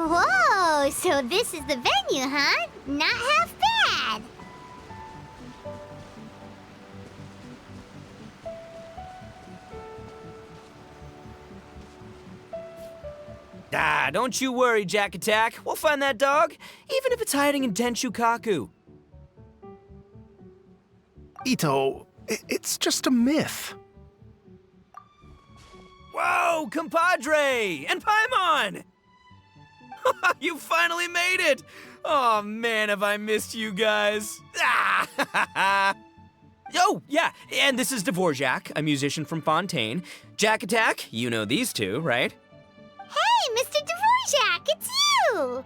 Whoa, so this is the venue, huh? Not half bad. Ah, don't you worry, Jack Attack. We'll find that dog, even if it's hiding in Tenshukaku. Ito, it's just a myth. Whoa, compadre! And Paimon! You finally made it! Oh man, have I missed you guys. Ah! Oh, yeah, and this is Dvorak, a musician from Fontaine. Jack Attack, you know these two, right? Hey, Mr. Dvorak, it's you!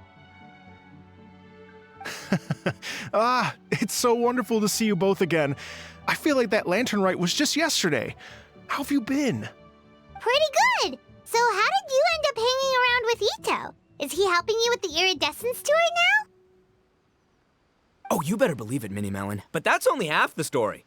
It's so wonderful to see you both again. I feel like that lantern rite was just yesterday. How have you been? Pretty good. So how did you end up hanging around with Ito? Is he helping you with the iridescence tour now? Oh, you better believe it, Minnie Melon. But that's only half the story.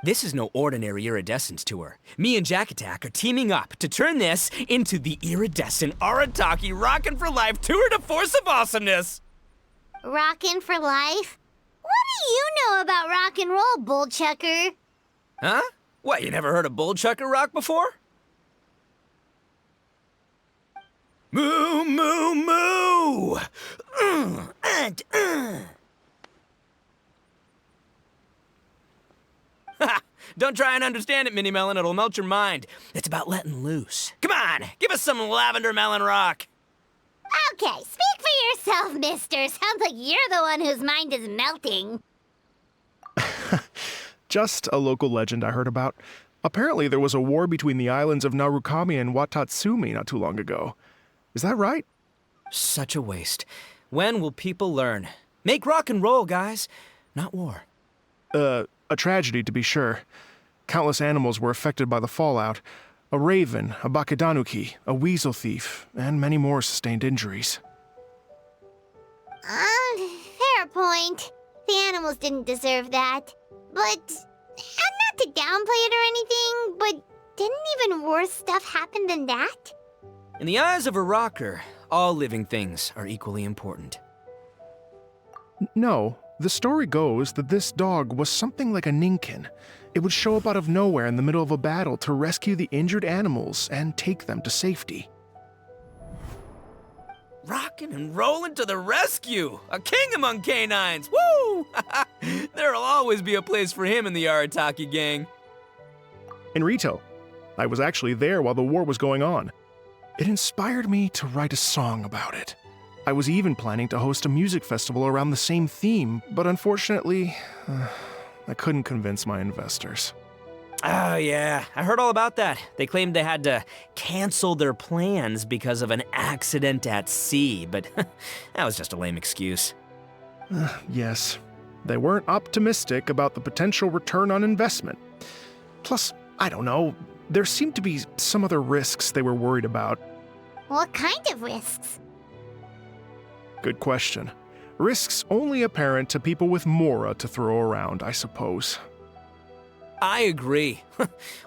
This is no ordinary iridescence tour. Me and Jack Attack are teaming up to turn this into the iridescent Arataki Rockin' for Life Tour de Force of Awesomeness! Rockin' for life? What do you know about rock and roll, bullchucker? Huh? What, you never heard of bullchucker rock before? Moo, moo, moo! Ha! Don't try and understand it, Minnie Melon. It'll melt your mind. It's about letting loose. Come on, give us some lavender melon rock. Okay, speak for yourself, mister. Sounds like you're the one whose mind is melting. Just a local legend I heard about. Apparently there was a war between the islands of Narukami and Watatsumi not too long ago. Is that right? Such a waste. When will people learn? Make rock and roll, guys, not war. A tragedy to be sure. Countless animals were affected by the fallout. A raven, a bakedanuki, a weasel thief, and many more sustained injuries. Fair point. The animals didn't deserve that. But, not to downplay it or anything, but didn't even worse stuff happen than that? In the eyes of a rocker, all living things are equally important. No, the story goes that this dog was something like a ninkin. It would show up out of nowhere in the middle of a battle to rescue the injured animals and take them to safety. Rockin' and rollin' to the rescue! A king among canines! Woo! There'll always be a place for him in the Arataki gang. In Rito, I was actually there while the war was going on. It inspired me to write a song about it. I was even planning to host a music festival around the same theme, but unfortunately, I couldn't convince my investors. Oh yeah, I heard all about that. They claimed they had to cancel their plans because of an accident at sea, but that was just a lame excuse. Yes, they weren't optimistic about the potential return on investment. Plus, I don't know, there seemed to be some other risks they were worried about. What kind of risks? Good question. Risks only apparent to people with mora to throw around, I suppose. I agree.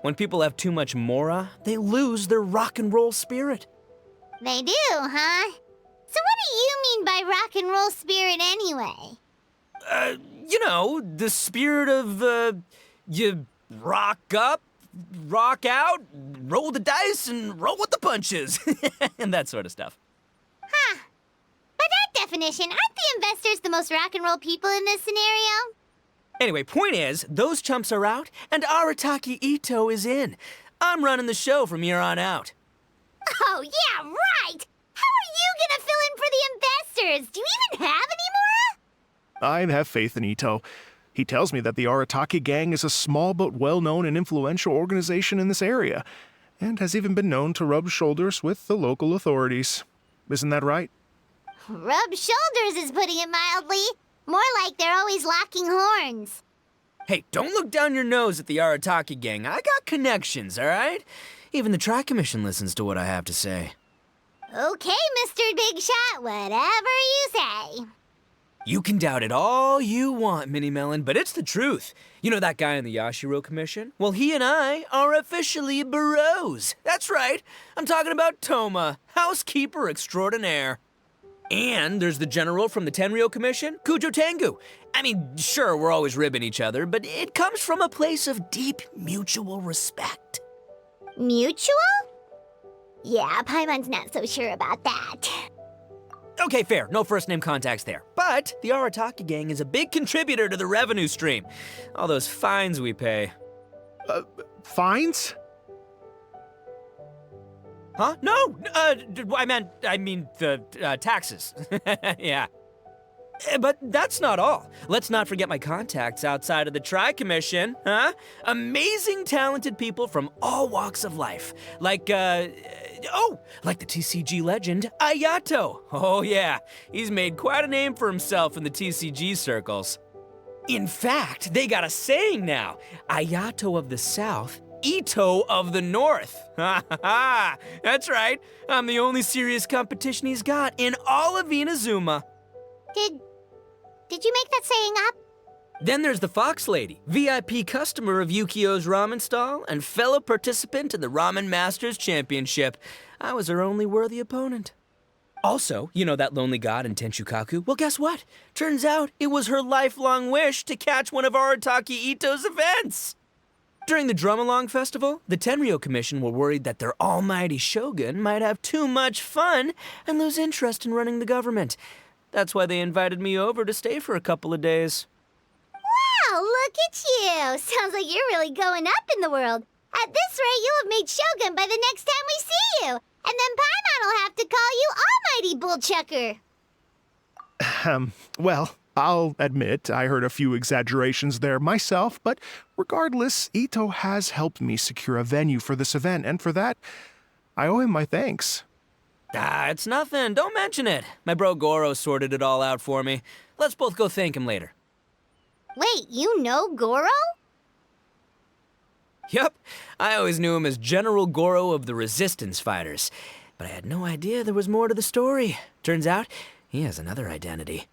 When people have too much mora, they lose their rock and roll spirit. They do, huh? So what do you mean by rock and roll spirit anyway? You know, the spirit of, you rock up, rock out, roll the dice, and roll with the punches. And that sort of stuff. Huh. By that definition, aren't the investors the most rock and roll people in this scenario? Anyway, point is, those chumps are out, and Arataki Ito is in. I'm running the show from here on out. Oh, yeah, right! How are you gonna fill in for the investors? Do you even have any mora? I have faith in Ito. He tells me that the Arataki gang is a small but well-known and influential organization in this area, and has even been known to rub shoulders with the local authorities. Isn't that right? Rub shoulders is putting it mildly. More like they're always locking horns. Hey, don't look down your nose at the Arataki gang. I got connections, all right? Even the Tri-Commission listens to what I have to say. Okay, Mr. Big Shot, whatever you say. You can doubt it all you want, Mini Melon, but it's the truth. You know that guy in the Yashiro Commission? Well, he and I are officially bros. That's right. I'm talking about Toma, housekeeper extraordinaire. And there's the general from the Tenryo Commission, Kujo Tengu. I mean, sure, we're always ribbing each other, but it comes from a place of deep mutual respect. Mutual? Yeah, Paimon's not so sure about that. Okay, fair. No first-name contacts there. But the Arataki gang is a big contributor to the revenue stream. All those fines we pay. Fines? Huh? No! I mean the taxes. Yeah. But that's not all. Let's not forget my contacts outside of the Tri-Commission, huh? Amazing, talented people from all walks of life. Like the TCG legend, Ayato. Oh yeah, he's made quite a name for himself in the TCG circles. In fact, they got a saying now, Ayato of the South, Ito of the North. Ha ha ha! That's right, I'm the only serious competition he's got in all of Inazuma. Did you make that saying up? Then there's the Fox Lady, VIP customer of Yukio's ramen stall and fellow participant in the Ramen Masters Championship. I was her only worthy opponent. Also, you know that lonely god in Tenshukaku? Well, guess what? Turns out it was her lifelong wish to catch one of Arataki Ito's events. During the Drum-Along Festival, the Tenryo Commission were worried that their almighty shogun might have too much fun and lose interest in running the government. That's why they invited me over to stay for a couple of days. Wow, look at you! Sounds like you're really going up in the world. At this rate, you'll have made Shogun by the next time we see you. And then Paimon will have to call you Almighty Bullchucker. Well, I'll admit I heard a few exaggerations there myself, but regardless, Ito has helped me secure a venue for this event, and for that, I owe him my thanks. Ah, it's nothing. Don't mention it. My bro Goro sorted it all out for me. Let's both go thank him later. Wait, you know Goro? Yup. I always knew him as General Goro of the Resistance Fighters. But I had no idea there was more to the story. Turns out, he has another identity.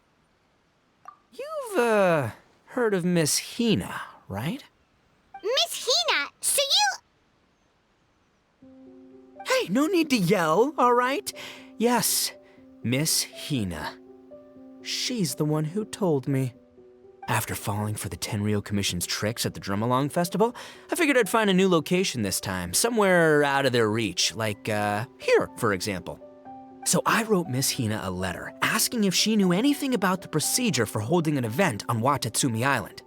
You've, heard of Miss Hina, right? Miss Hina, so you... Hey, no need to yell, all right? Yes, Miss Hina. She's the one who told me. After falling for the Tenryo Commission's tricks at the Drum-Along Festival, I figured I'd find a new location this time, somewhere out of their reach, like, here, for example. So I wrote Miss Hina a letter, asking if she knew anything about the procedure for holding an event on Watatsumi Island.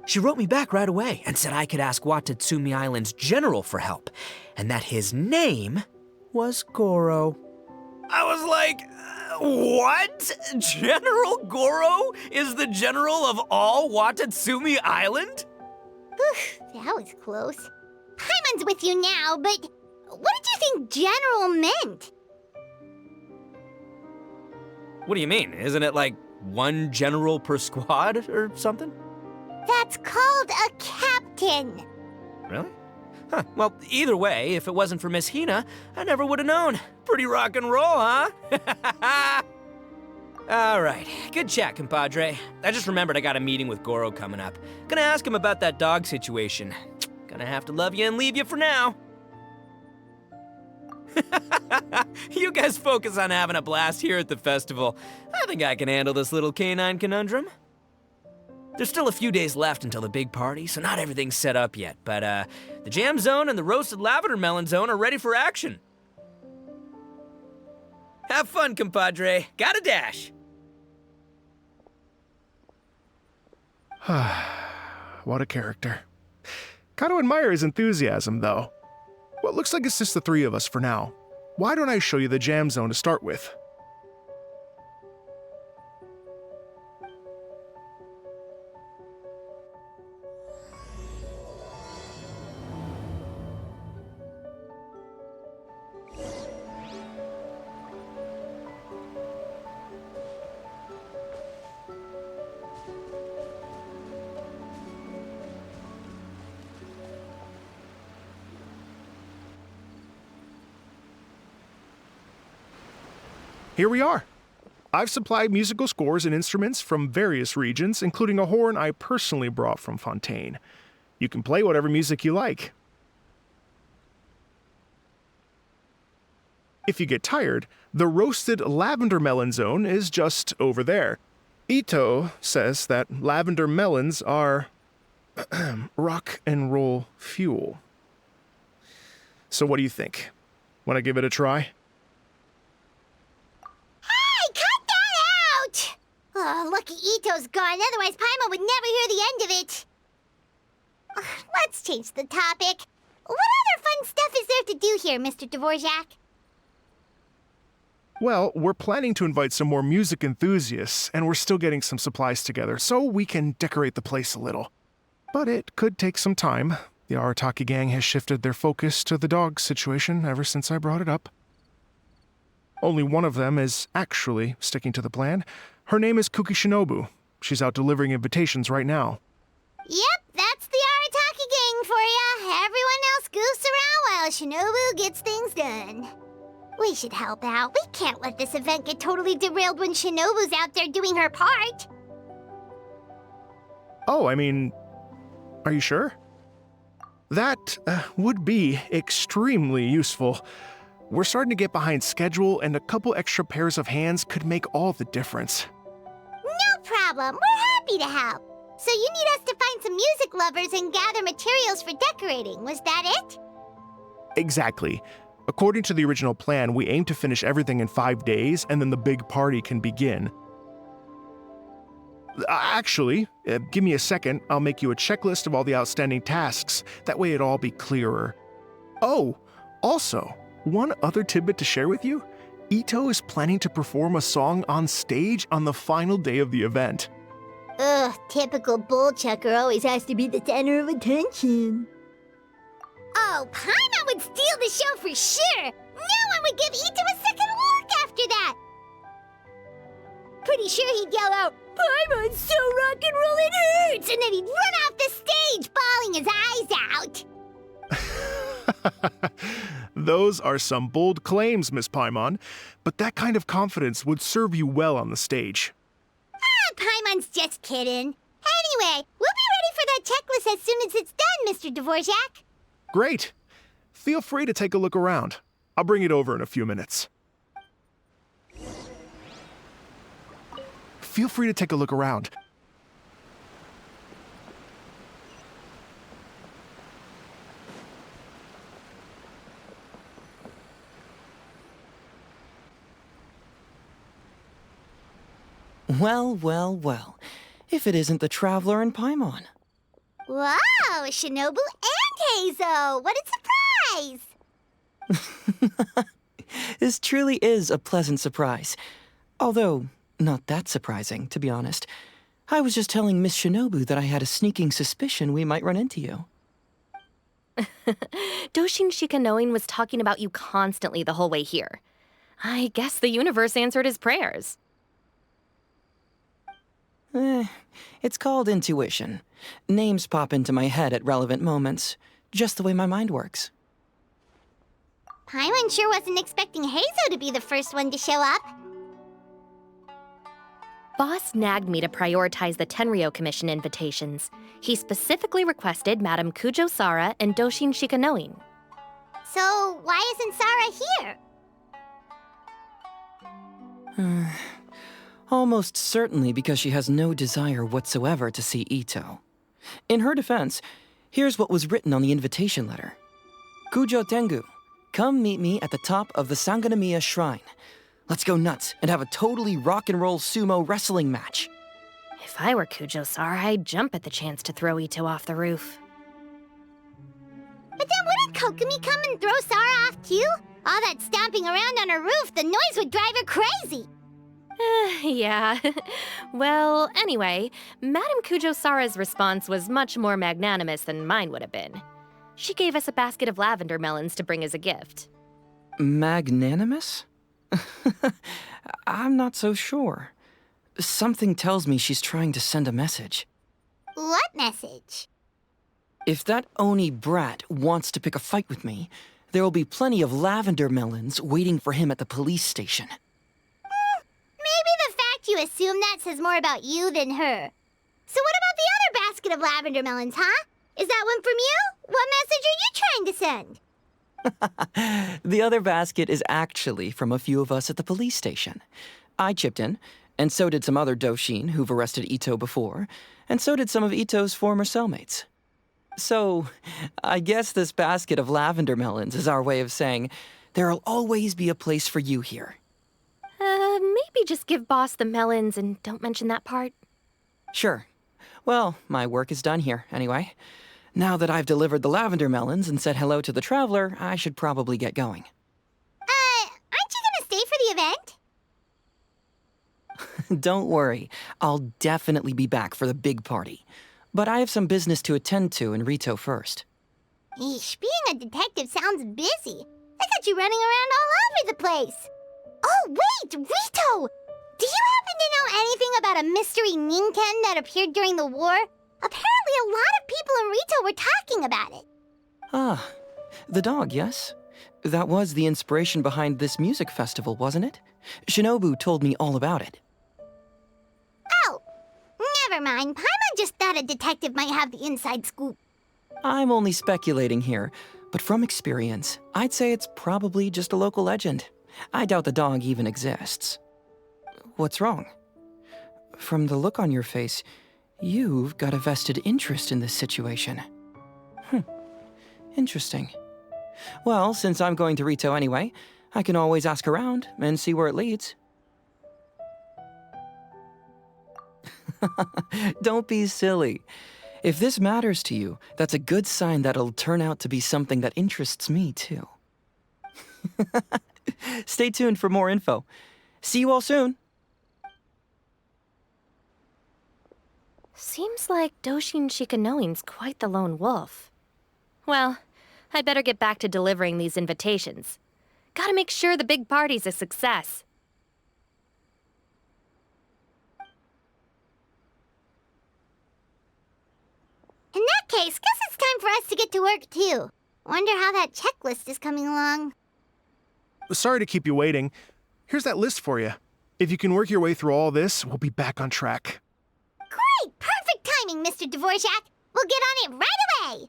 She wrote me back right away and said I could ask Watatsumi Island's general for help, and that his name was Goro. I was like, what? General Goro is the general of all Watatsumi Island? That was close. Paimon's with you now, but what did you think general meant? What do you mean? Isn't it like one general per squad or something? That's called a captain. Really? Huh. Well, either way, if it wasn't for Miss Hina, I never would have known. Pretty rock and roll, huh? All right. Good chat, compadre. I just remembered I got a meeting with Goro coming up. Gonna ask him about that dog situation. Gonna have to love you and leave you for now. You guys focus on having a blast here at the festival. I think I can handle this little canine conundrum. There's still a few days left until the big party, so not everything's set up yet, but the jam zone and the roasted lavender melon zone are ready for action. Have fun, compadre. Gotta dash. What a character. Gotta admire his enthusiasm, though. Well, it looks like it's just the three of us for now. Why don't I show you the jam zone to start with? here we are. I've supplied musical scores and instruments from various regions, including a horn I personally brought from Fontaine. You can play whatever music you like. If you get tired, the roasted lavender melon zone is just over there. Ito says that lavender melons are rock and roll fuel. So what do you think? Want to give it a try? Hey, cut that out! Oh, lucky Ito's gone, otherwise Paimon would never hear the end of it. Let's change the topic. What other fun stuff is there to do here, Mr. Dvorak? Well, we're planning to invite some more music enthusiasts, and we're still getting some supplies together, so we can decorate the place a little. But it could take some time. The Arataki gang has shifted their focus to the dog situation ever since I brought it up. Only one of them is actually sticking to the plan. Her name is Kuki Shinobu. She's out delivering invitations right now. Yep, that's the Arataki gang for ya. Everyone else goofs around while Shinobu gets things done. We should help out. We can't let this event get totally derailed when Shinobu's out there doing her part. Oh, I mean, are you sure? That would be extremely useful. We're starting to get behind schedule, and a couple extra pairs of hands could make all the difference. No problem. We're happy to help. So you need us to find some music lovers and gather materials for decorating. Was that it? Exactly. According to the original plan, we aim to finish everything in 5 days, and then the big party can begin. Actually, give me a second. I'll make you a checklist of all the outstanding tasks. That way it'll all be clearer. Oh, also, one other tidbit to share with you. Ito is planning to perform a song on stage on the final day of the event. Ugh, typical bullchucker always has to be the center of attention. Oh, Paimon would steal the show for sure! No one would give Ito a second look after that! Pretty sure he'd yell out, "Paimon's so rock and roll it hurts!" And then he'd run off the stage, bawling his eyes out. Those are some bold claims, Miss Paimon, but that kind of confidence would serve you well on the stage. Ah, Paimon's just kidding. Anyway, we'll be ready for that checklist as soon as it's done, Mr. Dvorak. Great. Feel free to take a look around. I'll bring it over in a few minutes. Feel free to take a look around. Well, well, well. If it isn't the Traveler and Paimon. Wow, Shinobu and Heizo! What a surprise! This truly is a pleasant surprise. Although, not that surprising, to be honest. I was just telling Miss Shinobu that I had a sneaking suspicion we might run into you. Doshin Shikanoin was talking about you constantly the whole way here. I guess the universe answered his prayers. It's called intuition. Names pop into my head at relevant moments, just the way my mind works. Paimon sure wasn't expecting Heizo to be the first one to show up. Boss nagged me to prioritize the Tenryo Commission invitations. He specifically requested Madame Kujo Sara and Doshin Shikanoin. So, why isn't Sara here? Almost certainly because she has no desire whatsoever to see Ito. In her defense, here's what was written on the invitation letter. Kujo Tengu, come meet me at the top of the Sangonomiya Shrine. Let's go nuts and have a totally rock and roll sumo wrestling match. If I were Kujo Sara, I'd jump at the chance to throw Ito off the roof. But then wouldn't Kokomi come and throw Sara off too? All that stomping around on her roof, the noise would drive her crazy. Yeah. Well, anyway, Madame Kujo Sara's response was much more magnanimous than mine would have been. She gave us a basket of lavender melons to bring as a gift. Magnanimous? I'm not so sure. Something tells me she's trying to send a message. What message? If that Oni brat wants to pick a fight with me, there will be plenty of lavender melons waiting for him at the police station. fact you assume that says more about you than her. So what about the other basket of lavender melons, huh? Is that one from you? What message are you trying to send? The other basket is actually from a few of us at the police station. I chipped in, and so did some other Doshin who've arrested Ito before, and so did some of Ito's former cellmates. So, I guess this basket of lavender melons is our way of saying, there'll always be a place for you here. Maybe just give Boss the melons and don't mention that part. Sure. Well, my work is done here, anyway. Now that I've delivered the lavender melons and said hello to the traveler, I should probably get going. Aren't you gonna stay for the event? Don't worry, I'll definitely be back for the big party. But I have some business to attend to in Rito first. Eesh, being a detective sounds busy. I got you running around all over the place. Oh, wait, Rito! Do you happen to know anything about a mystery Ninken that appeared during the war? Apparently a lot of people in Rito were talking about it. Ah, the dog, yes? That was the inspiration behind this music festival, wasn't it? Shinobu told me all about it. Oh, never mind. Paimon just thought a detective might have the inside scoop. I'm only speculating here, but from experience, I'd say it's probably just a local legend. I doubt the dog even exists. What's wrong? From the look on your face, you've got a vested interest in this situation. Interesting. Well, since I'm going to Rito anyway, I can always ask around and see where it leads. Don't be silly. If this matters to you, that's a good sign that it'll turn out to be something that interests me, too. Stay tuned for more info. See you all soon. Seems like Doshin Shikanoin's quite the lone wolf. Well, I'd better get back to delivering these invitations. Gotta make sure the big party's a success. In that case, guess it's time for us to get to work, too. Wonder how that checklist is coming along. Sorry to keep you waiting. Here's that list for you. If you can work your way through all this, we'll be back on track. Great! Perfect timing, Mr. Dvorak! We'll get on it right away!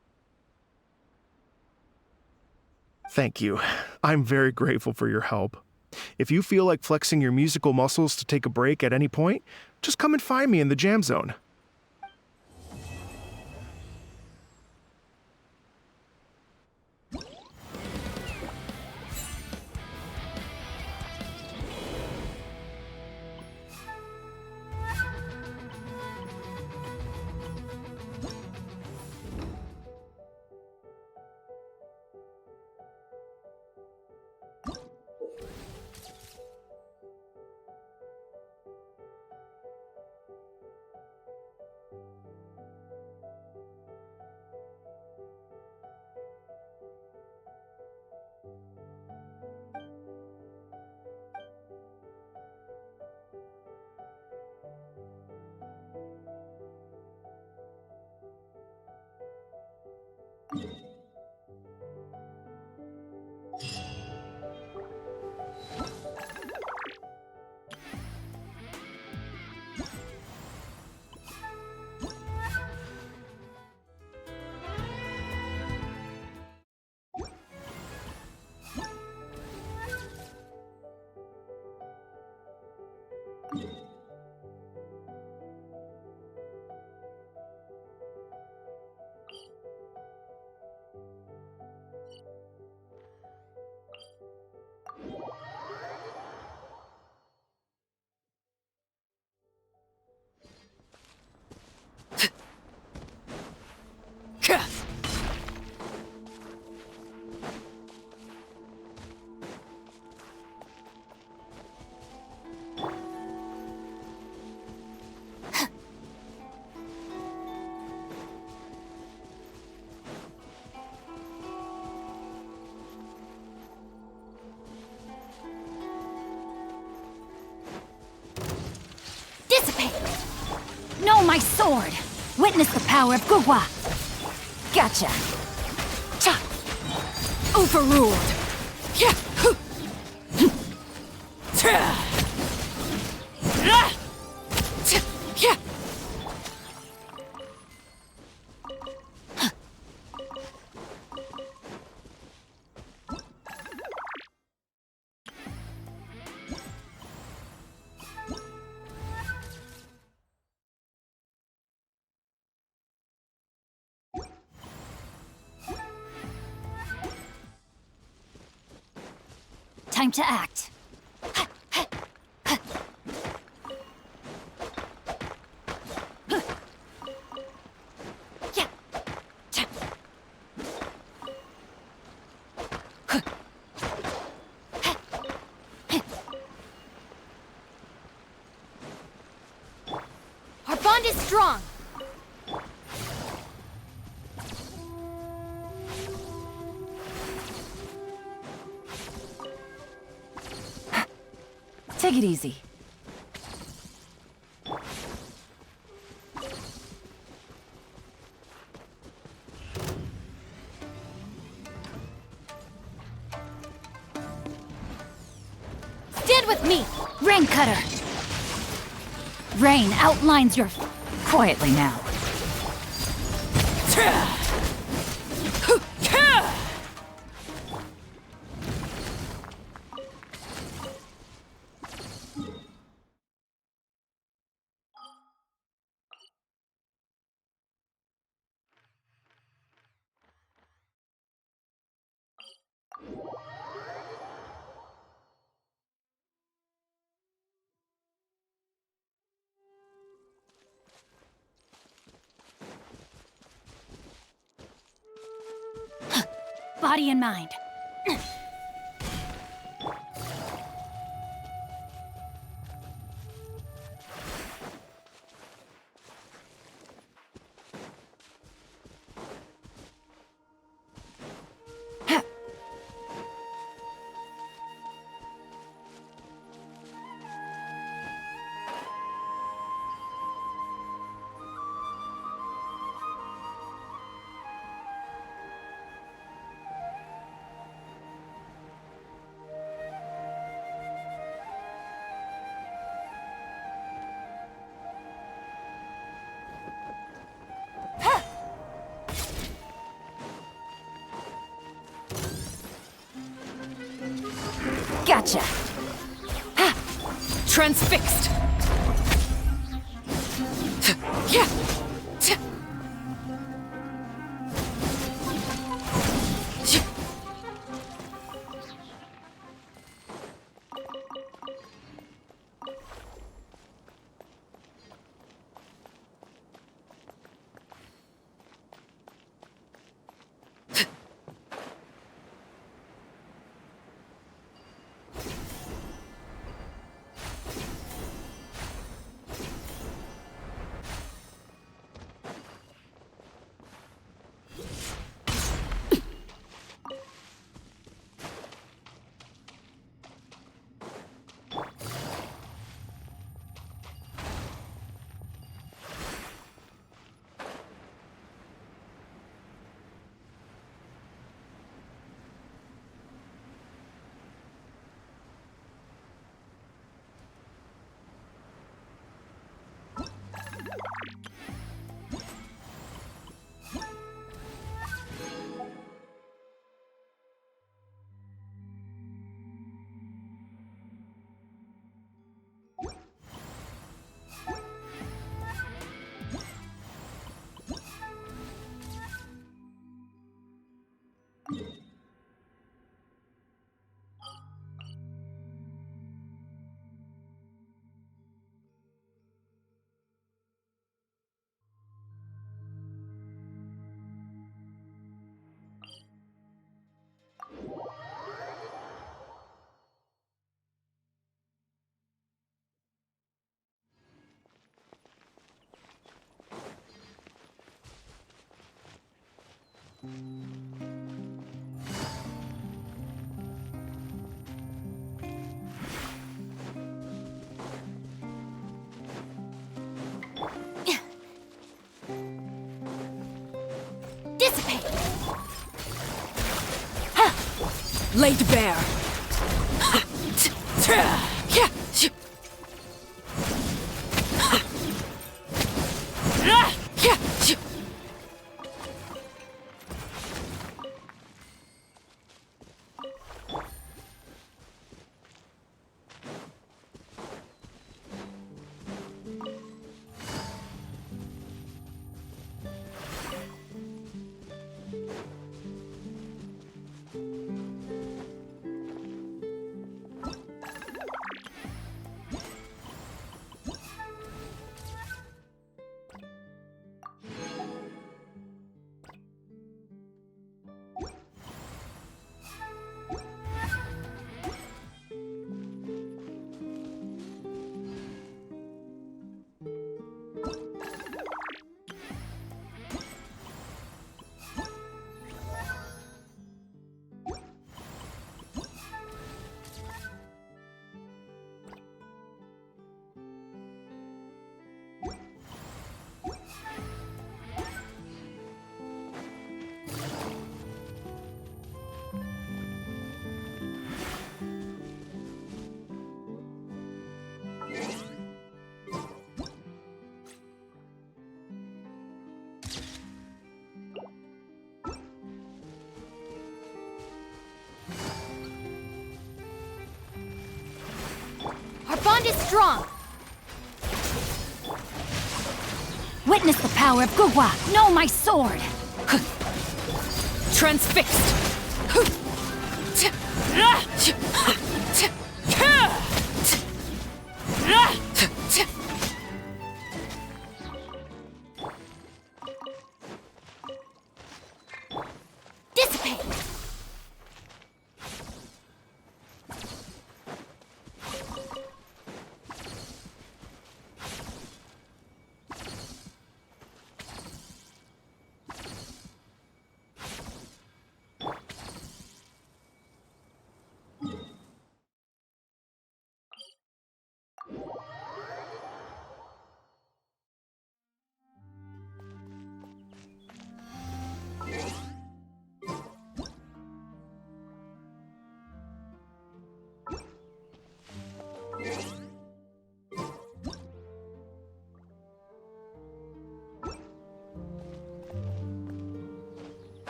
Thank you. I'm very grateful for your help. If you feel like flexing your musical muscles to take a break at any point, just come and find me in the jam zone. Know my sword! Witness the power of Gugwa! Gotcha! Cha! Overruled! Yeah! Time to act. Our bond is strong. Take it easy. Stand with me. Rain Cutter! Rain outlines your... Quietly now. Body and mind. Gotcha! Ha! Transfixed! Yeah! Dissipate! Laid bare! bond is strong! Witness the power of Gugwa! Know my sword! Transfixed! Dissipate!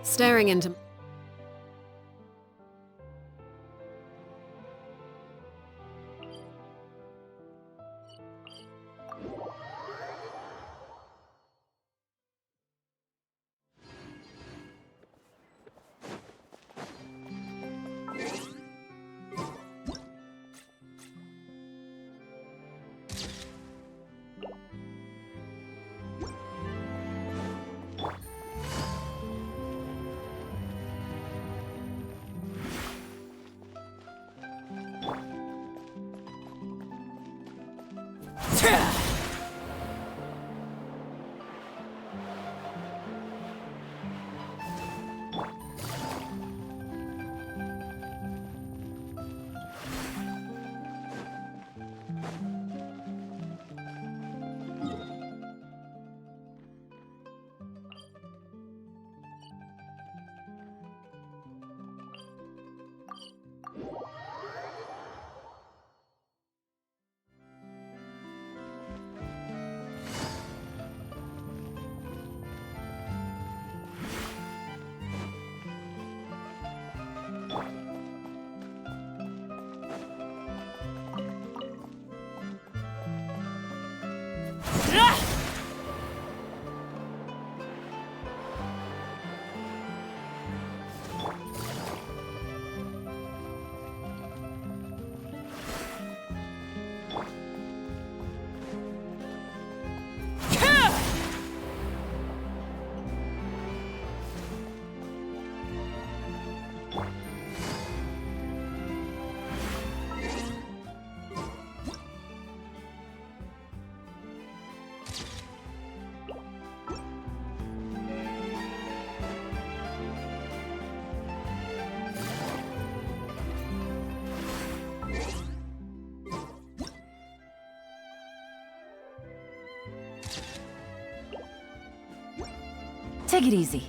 Staring into... Take it easy.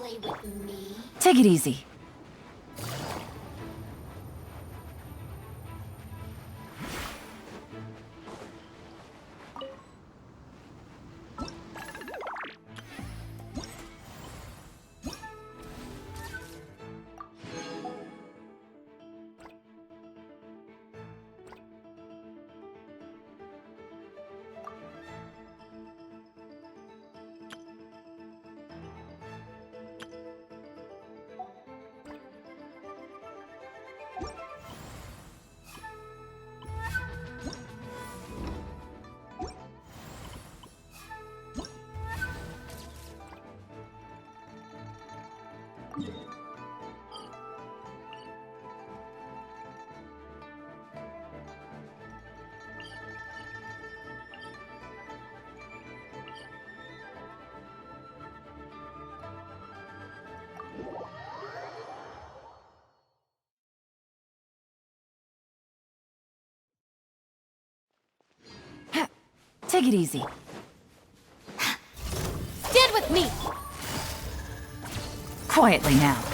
play with me? Take it easy. Take it easy. Stand with me! Quietly now.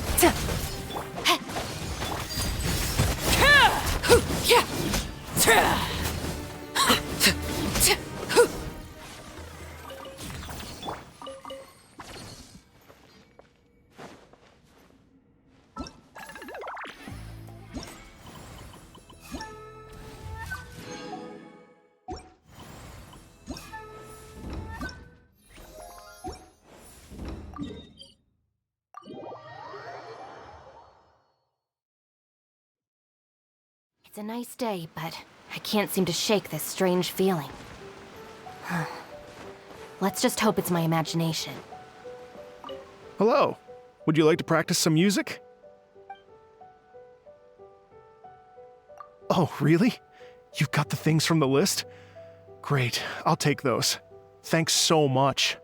It's a nice day, but I can't seem to shake this strange feeling. Let's just hope it's my imagination. Hello. Would you like to practice some music? Oh, really? You've got the things from the list? Great, I'll take those. Thanks so much.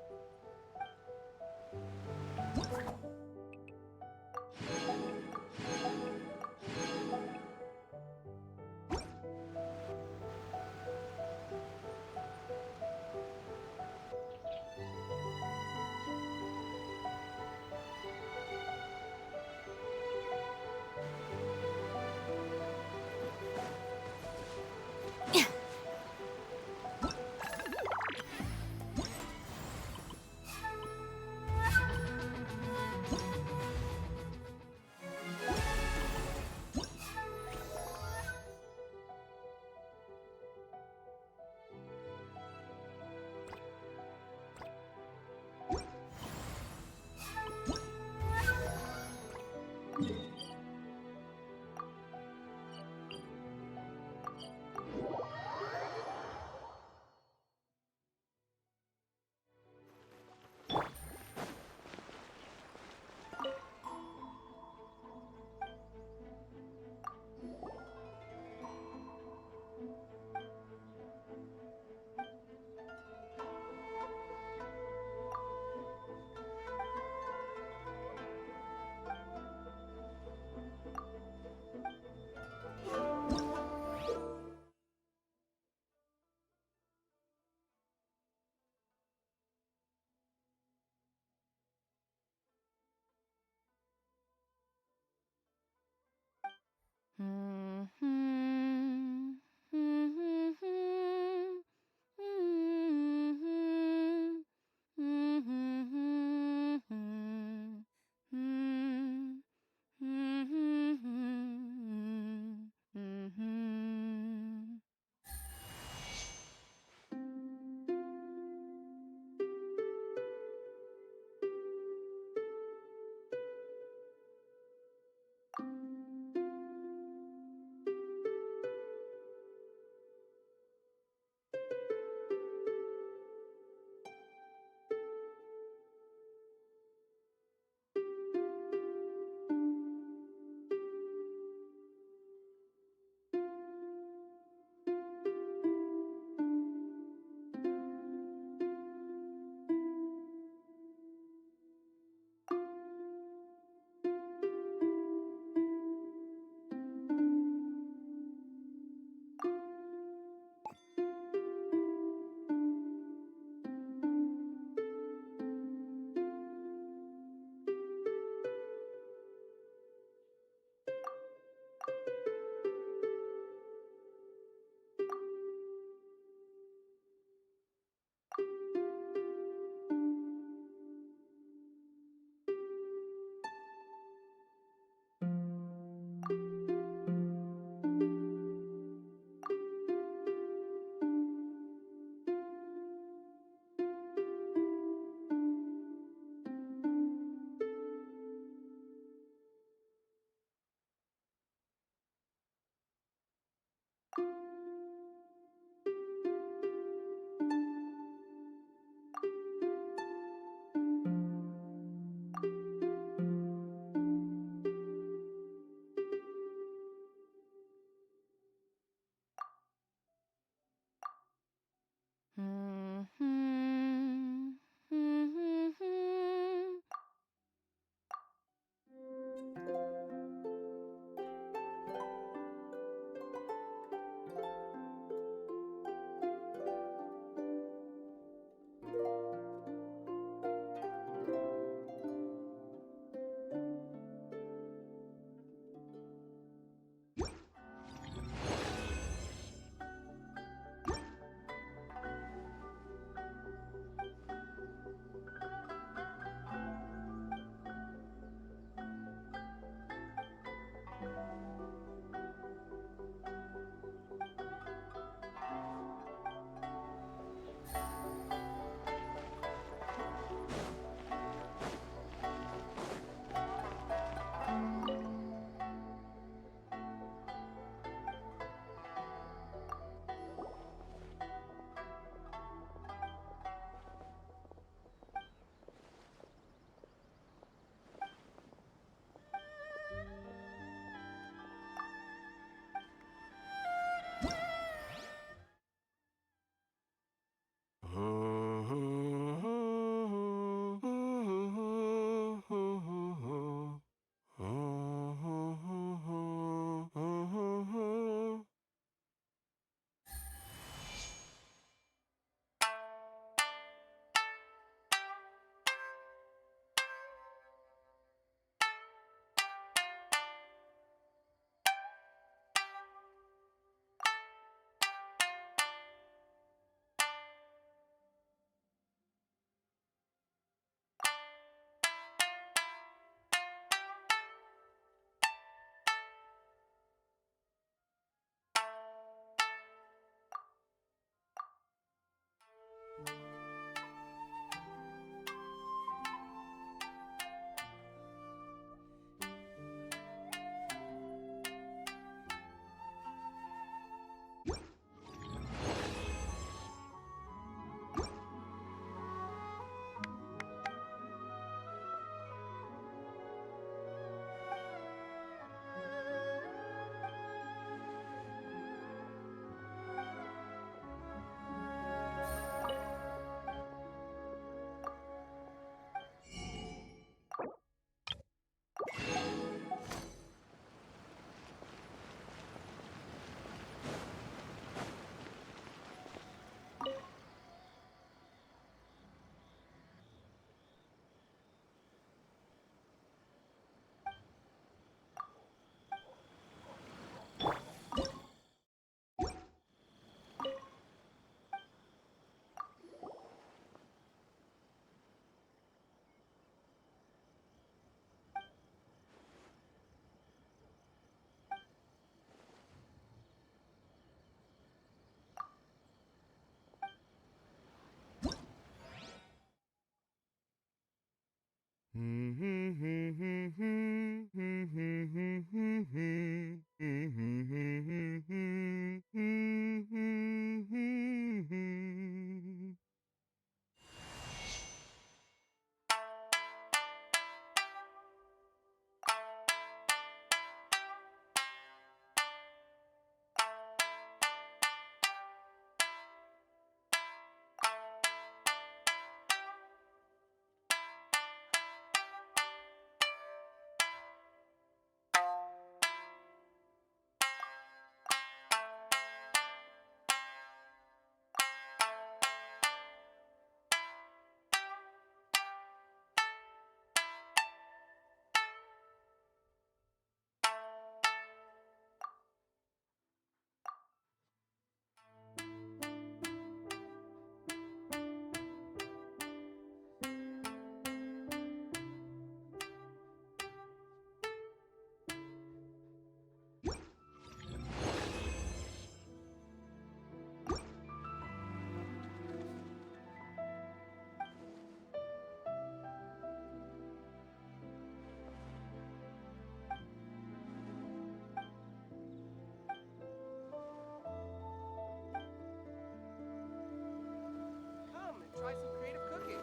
Come and try some creative cooking.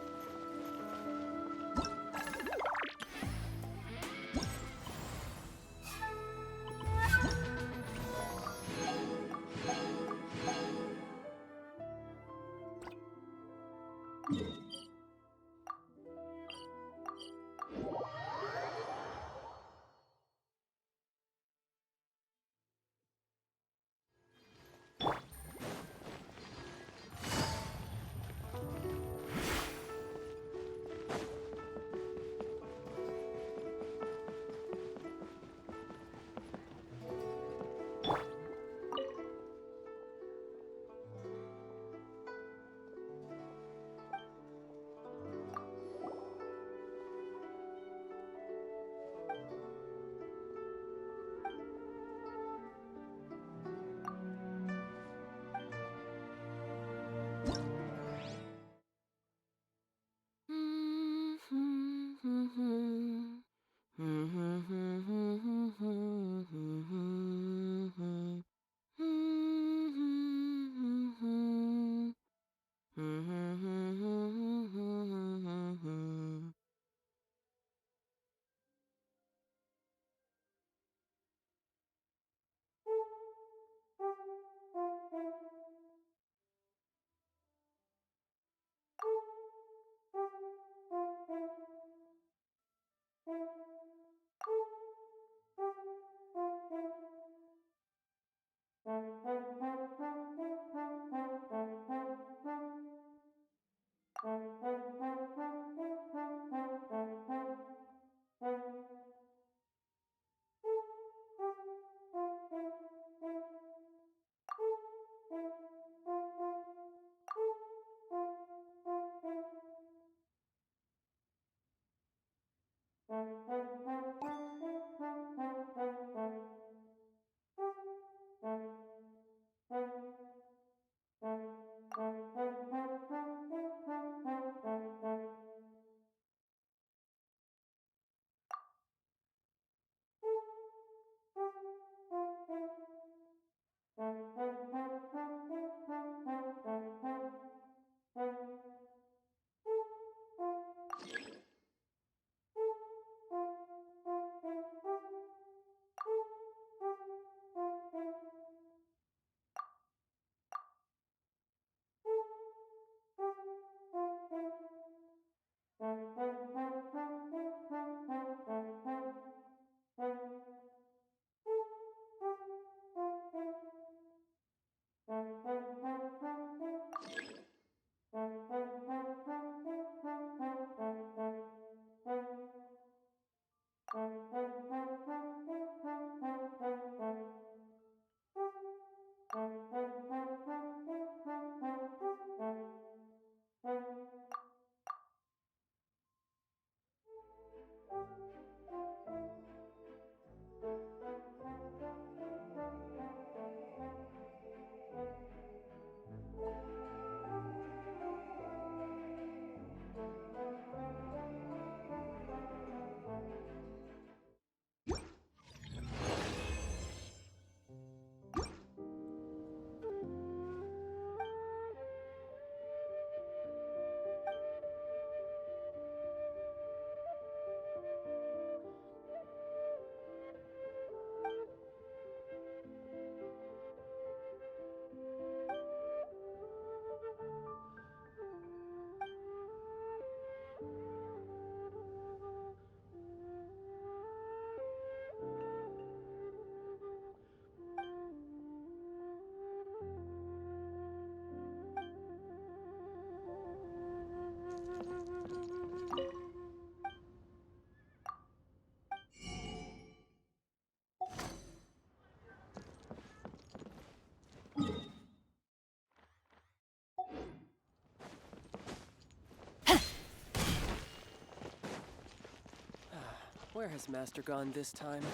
Where has Master gone this time?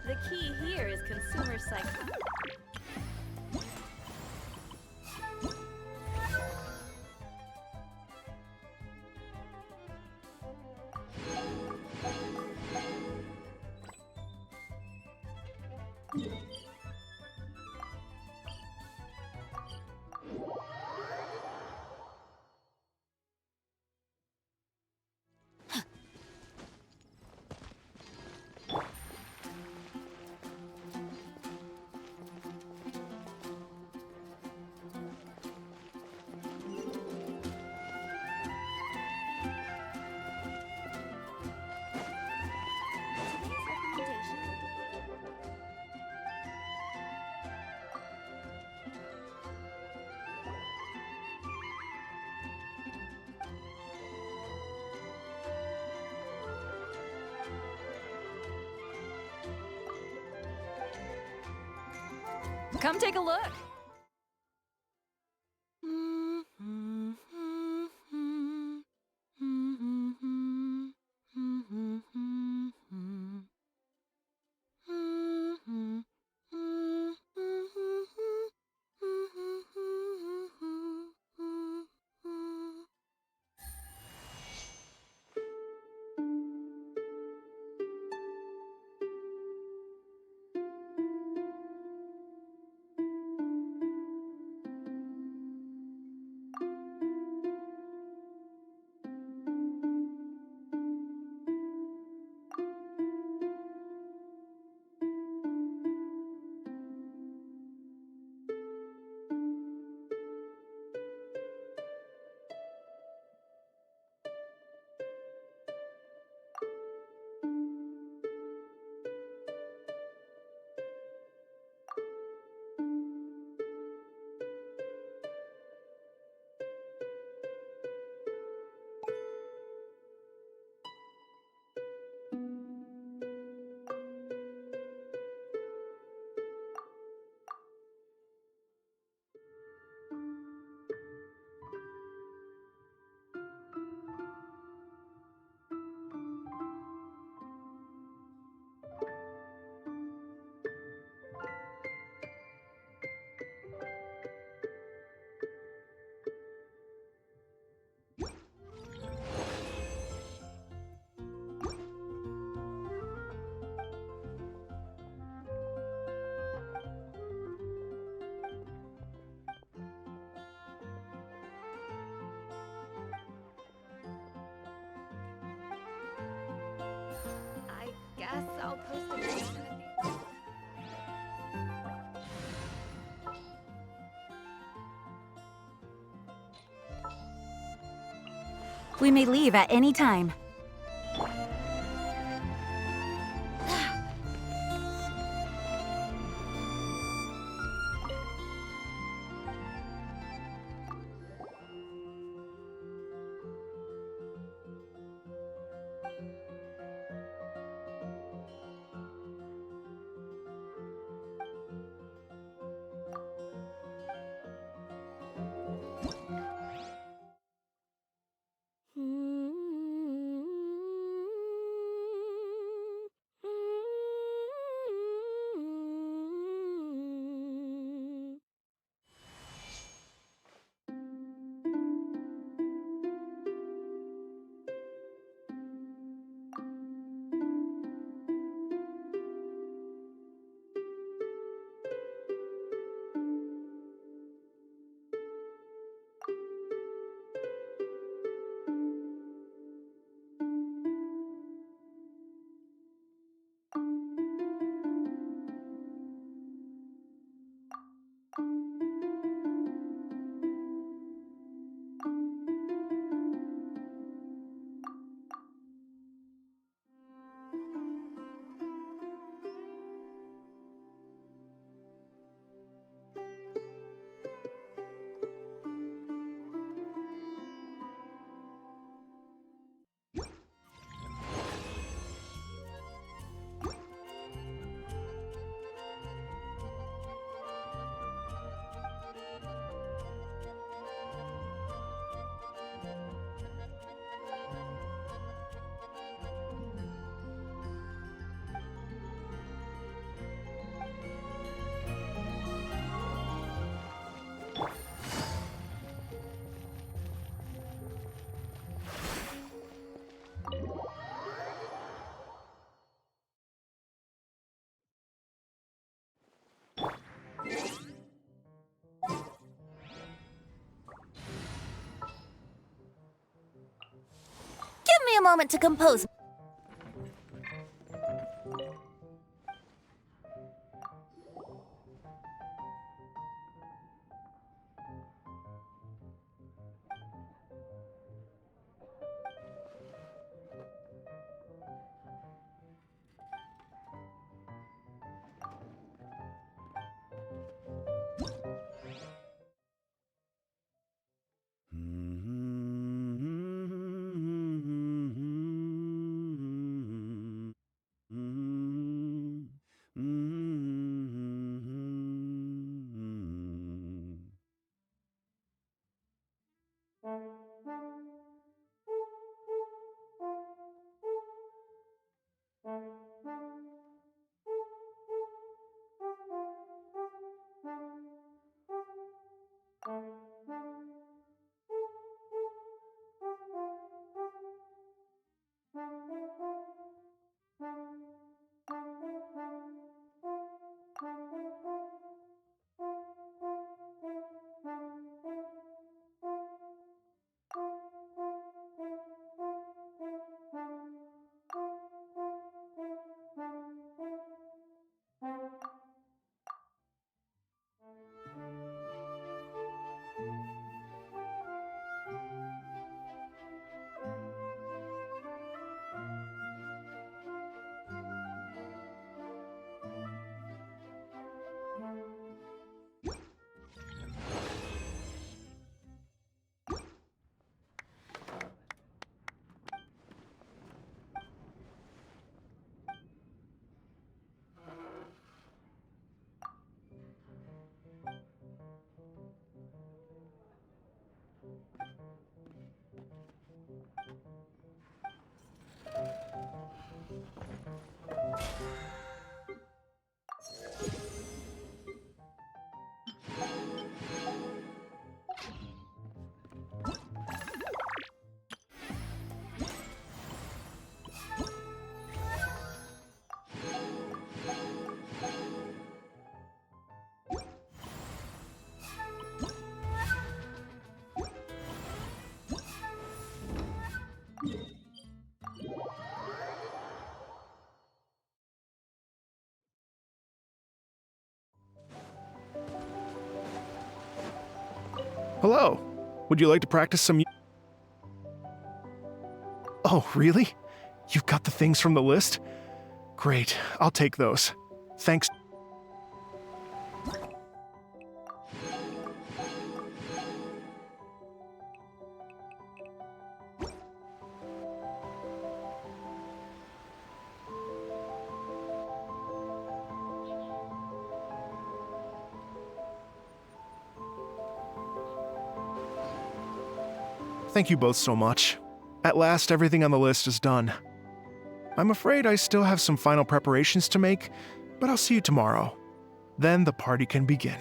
The key here is consumer psychology. Come take a look. Guess I'll post a picture of you. We may leave at any time. moment to compose. Hello. Would you like to practice some? Oh, really? You've got the things from the list? Great. I'll take those. Thanks. Thank you both so much. At last, everything on the list is done. I'm afraid I still have some final preparations to make, but I'll see you tomorrow. Then the party can begin.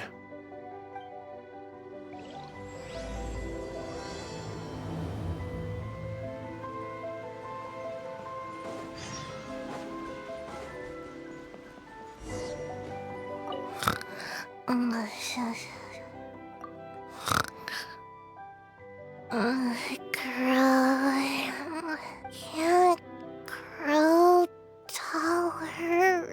Grow. Can't grow taller.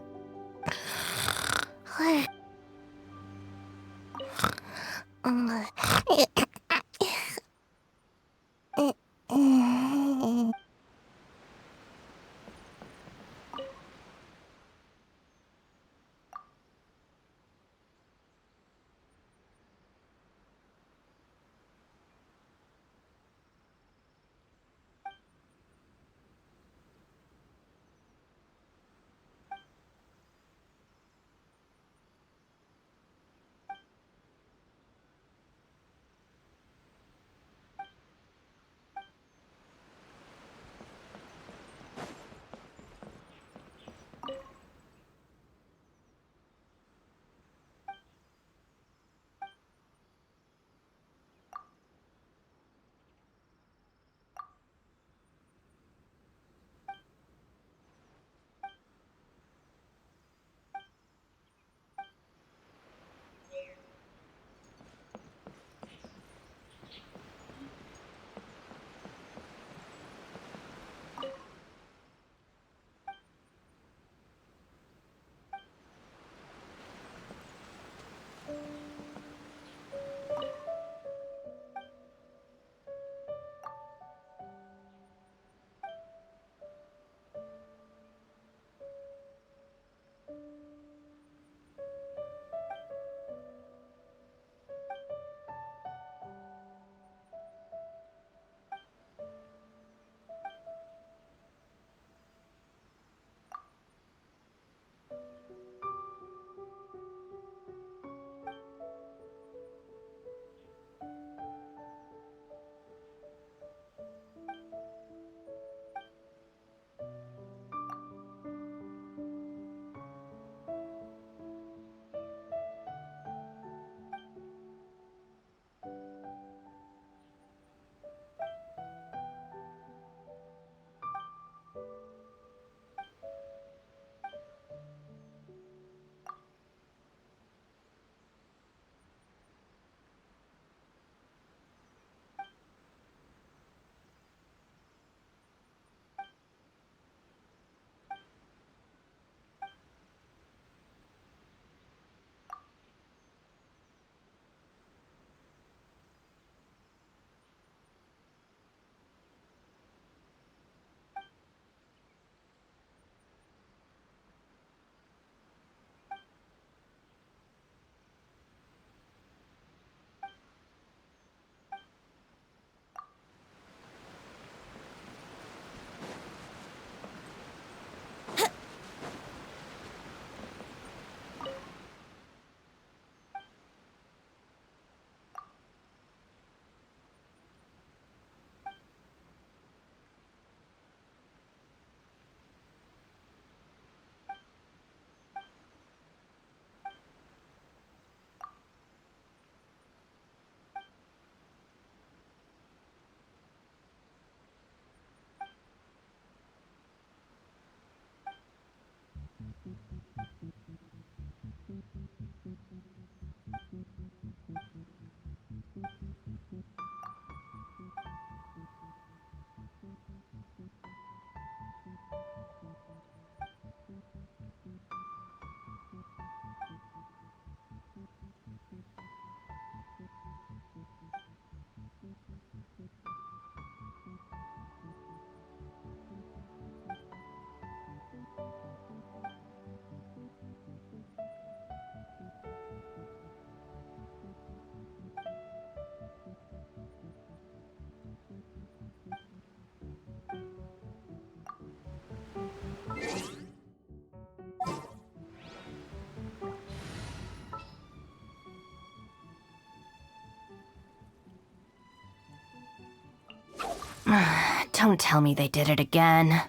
Don't tell me they did it again.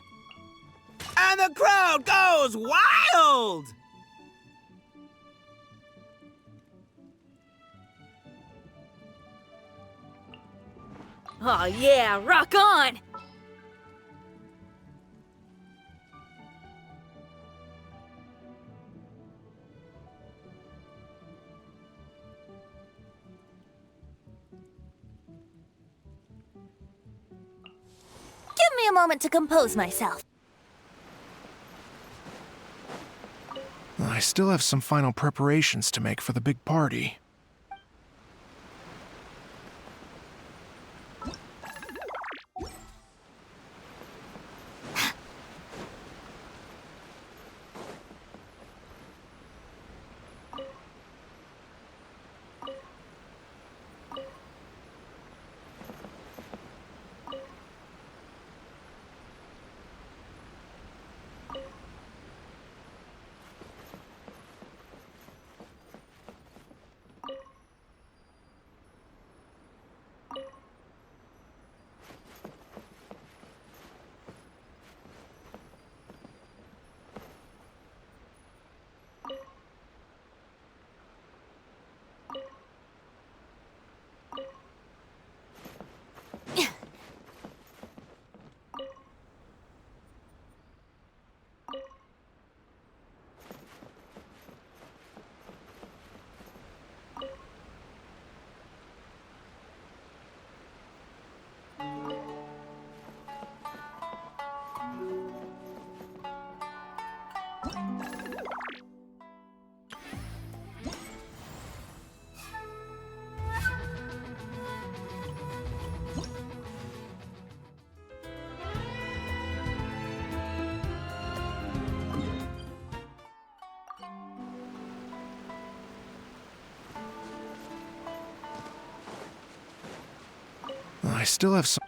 And the crowd goes wild! Oh yeah, rock on! Give me a moment to compose myself. I still have some final preparations to make for the big party. I still have some...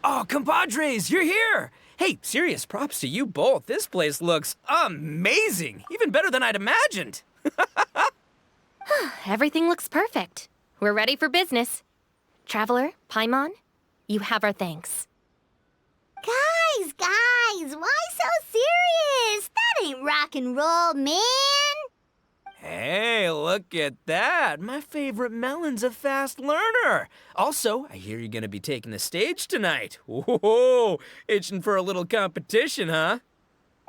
Oh, compadres, you're here! Hey, serious props to you both. This place looks amazing. Even better than I'd imagined. Everything looks perfect. We're ready for business. Traveler, Paimon, you have our thanks. Guys, why so serious? That ain't rock and roll, man. Hey, look at that. My favorite Melon's a fast learner. Also, I hear you're gonna be taking the stage tonight. Whoa, itching for a little competition, huh?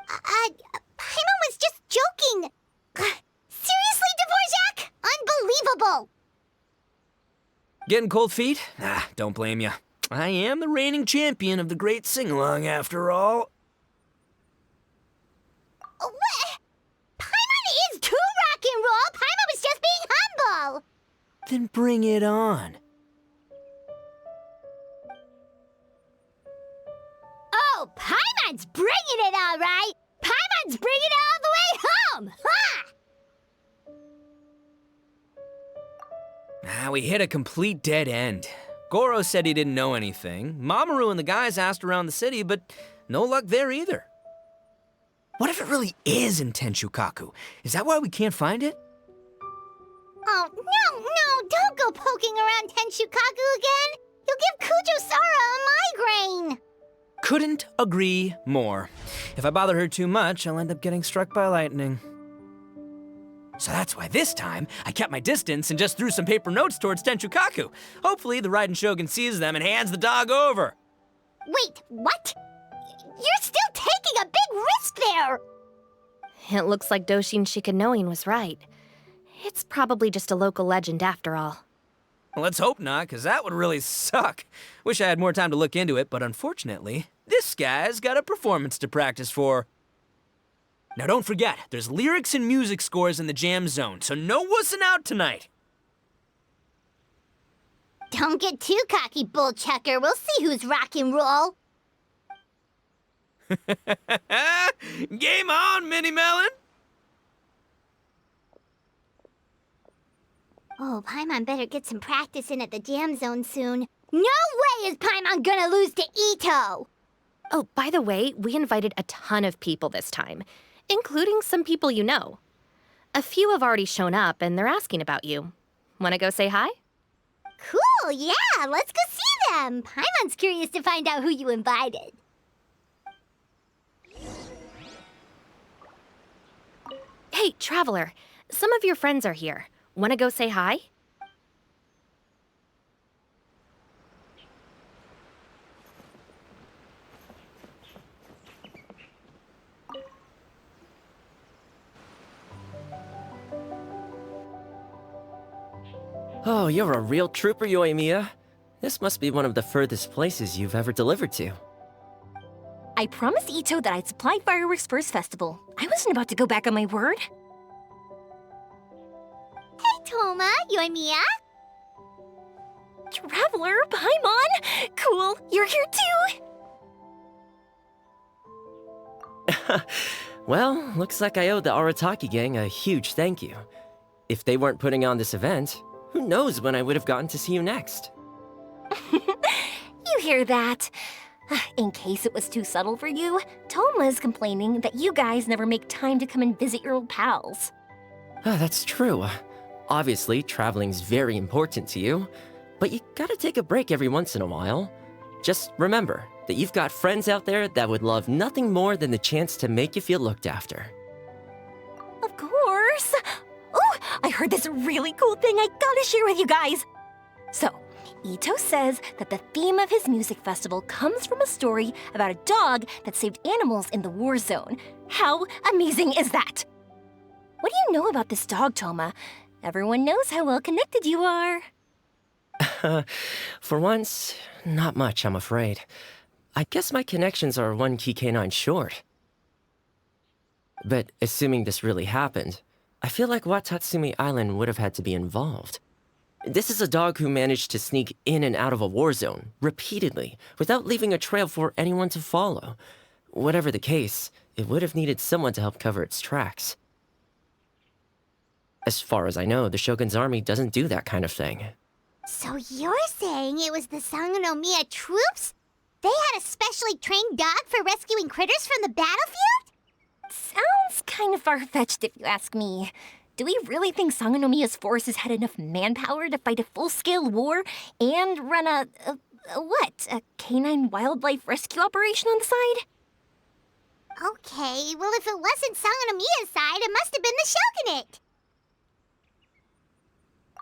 Paimon was just joking. Seriously, Dvorak? Unbelievable. Getting cold feet? Don't blame ya. I am the reigning champion of the great sing-along, after all. What? Paimon is too rock and roll. Paimon was just being humble. Then bring it on. Oh, Paimon's bringing it all right. Paimon's bringing it all the way home. Ha! We hit a complete dead end. Goro said he didn't know anything. Mamoru and the guys asked around the city, but no luck there either. What if it really is in Tenshukaku? Is that why we can't find it? Oh, no, don't go poking around Tenshukaku again. You'll give Kujo-Sara a migraine. Couldn't agree more. If I bother her too much, I'll end up getting struck by lightning. So that's why this time, I kept my distance and just threw some paper notes towards Tenshukaku. Hopefully, the Raiden Shogun sees them and hands the dog over. Wait, what? You're still taking a big risk there! It looks like Doshin Shikanoin was right. It's probably just a local legend after all. Well, let's hope not, because that would really suck. Wish I had more time to look into it, but unfortunately, this guy's got a performance to practice for. Now don't forget, there's lyrics and music scores in the jam zone, so no wussing out tonight. Don't get too cocky, bullchucker. We'll see who's rock and roll. Game on, Mini Melon! Oh, Paimon better get some practice in at the jam zone soon. No way is Paimon gonna lose to Ito! Oh, by the way, we invited a ton of people this time, including some people you know. A few have already shown up, and they're asking about you. Wanna go say hi? Cool, yeah, let's go see them. Paimon's curious to find out who you invited. Hey, Traveler, some of your friends are here. Wanna go say hi? Oh, you're a real trooper, Yoimiya. This must be one of the furthest places you've ever delivered to. I promised Ito that I'd supply fireworks for his festival. I wasn't about to go back on my word. Hey, Toma, Yoimiya. Traveler, Paimon! Cool, you're here too! Well, looks like I owe the Arataki gang a huge thank you. If they weren't putting on this event, who knows when I would have gotten to see you next. You hear that? In case it was too subtle for you, Toma's complaining that you guys never make time to come and visit your old pals. That's true. Obviously, traveling's very important to you, but you gotta take a break every once in a while. Just remember that you've got friends out there that would love nothing more than the chance to make you feel looked after. Of course! Oh, I heard this really cool thing I gotta share with you guys! So, Ito says that the theme of his music festival comes from a story about a dog that saved animals in the war zone. How amazing is that? What do you know about this dog, Toma? Everyone knows how well connected you are. For once, not much, I'm afraid. I guess my connections are one key canine short. But assuming this really happened, I feel like Watatsumi Island would have had to be involved. This is a dog who managed to sneak in and out of a war zone, repeatedly, without leaving a trail for anyone to follow. Whatever the case, it would have needed someone to help cover its tracks. As far as I know, the Shogun's army doesn't do that kind of thing. So you're saying it was the Sangonomiya troops? They had a specially trained dog for rescuing critters from the battlefield? Sounds kind of far-fetched if you ask me. Do we really think Sangonomiya's forces had enough manpower to fight a full-scale war and run a canine wildlife rescue operation on the side? Okay, well if it wasn't Sangonomiya's side, it must have been the shogunate.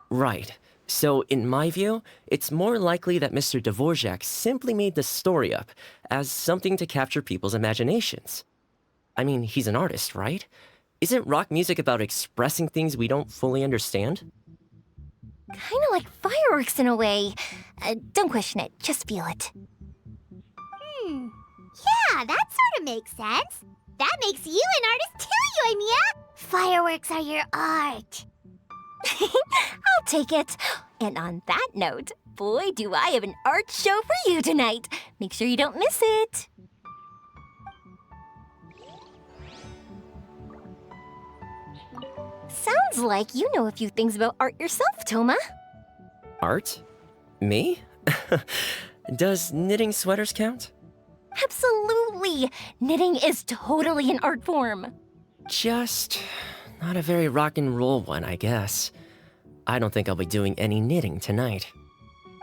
Right. So, in my view, it's more likely that Mr. Dvorak simply made the story up as something to capture people's imaginations. I mean, he's an artist, right? Isn't rock music about expressing things we don't fully understand? Kinda like fireworks in a way. Don't question it, just feel it. Yeah, that sort of makes sense. That makes you an artist too, Yoimiya. Fireworks are your art. I'll take it. And on that note, boy, do I have an art show for you tonight. Make sure you don't miss it. Sounds like you know a few things about art yourself, Toma. Art? Me? Does knitting sweaters count? Absolutely. Knitting is totally an art form. Just not a very rock and roll one, I guess. I don't think I'll be doing any knitting tonight.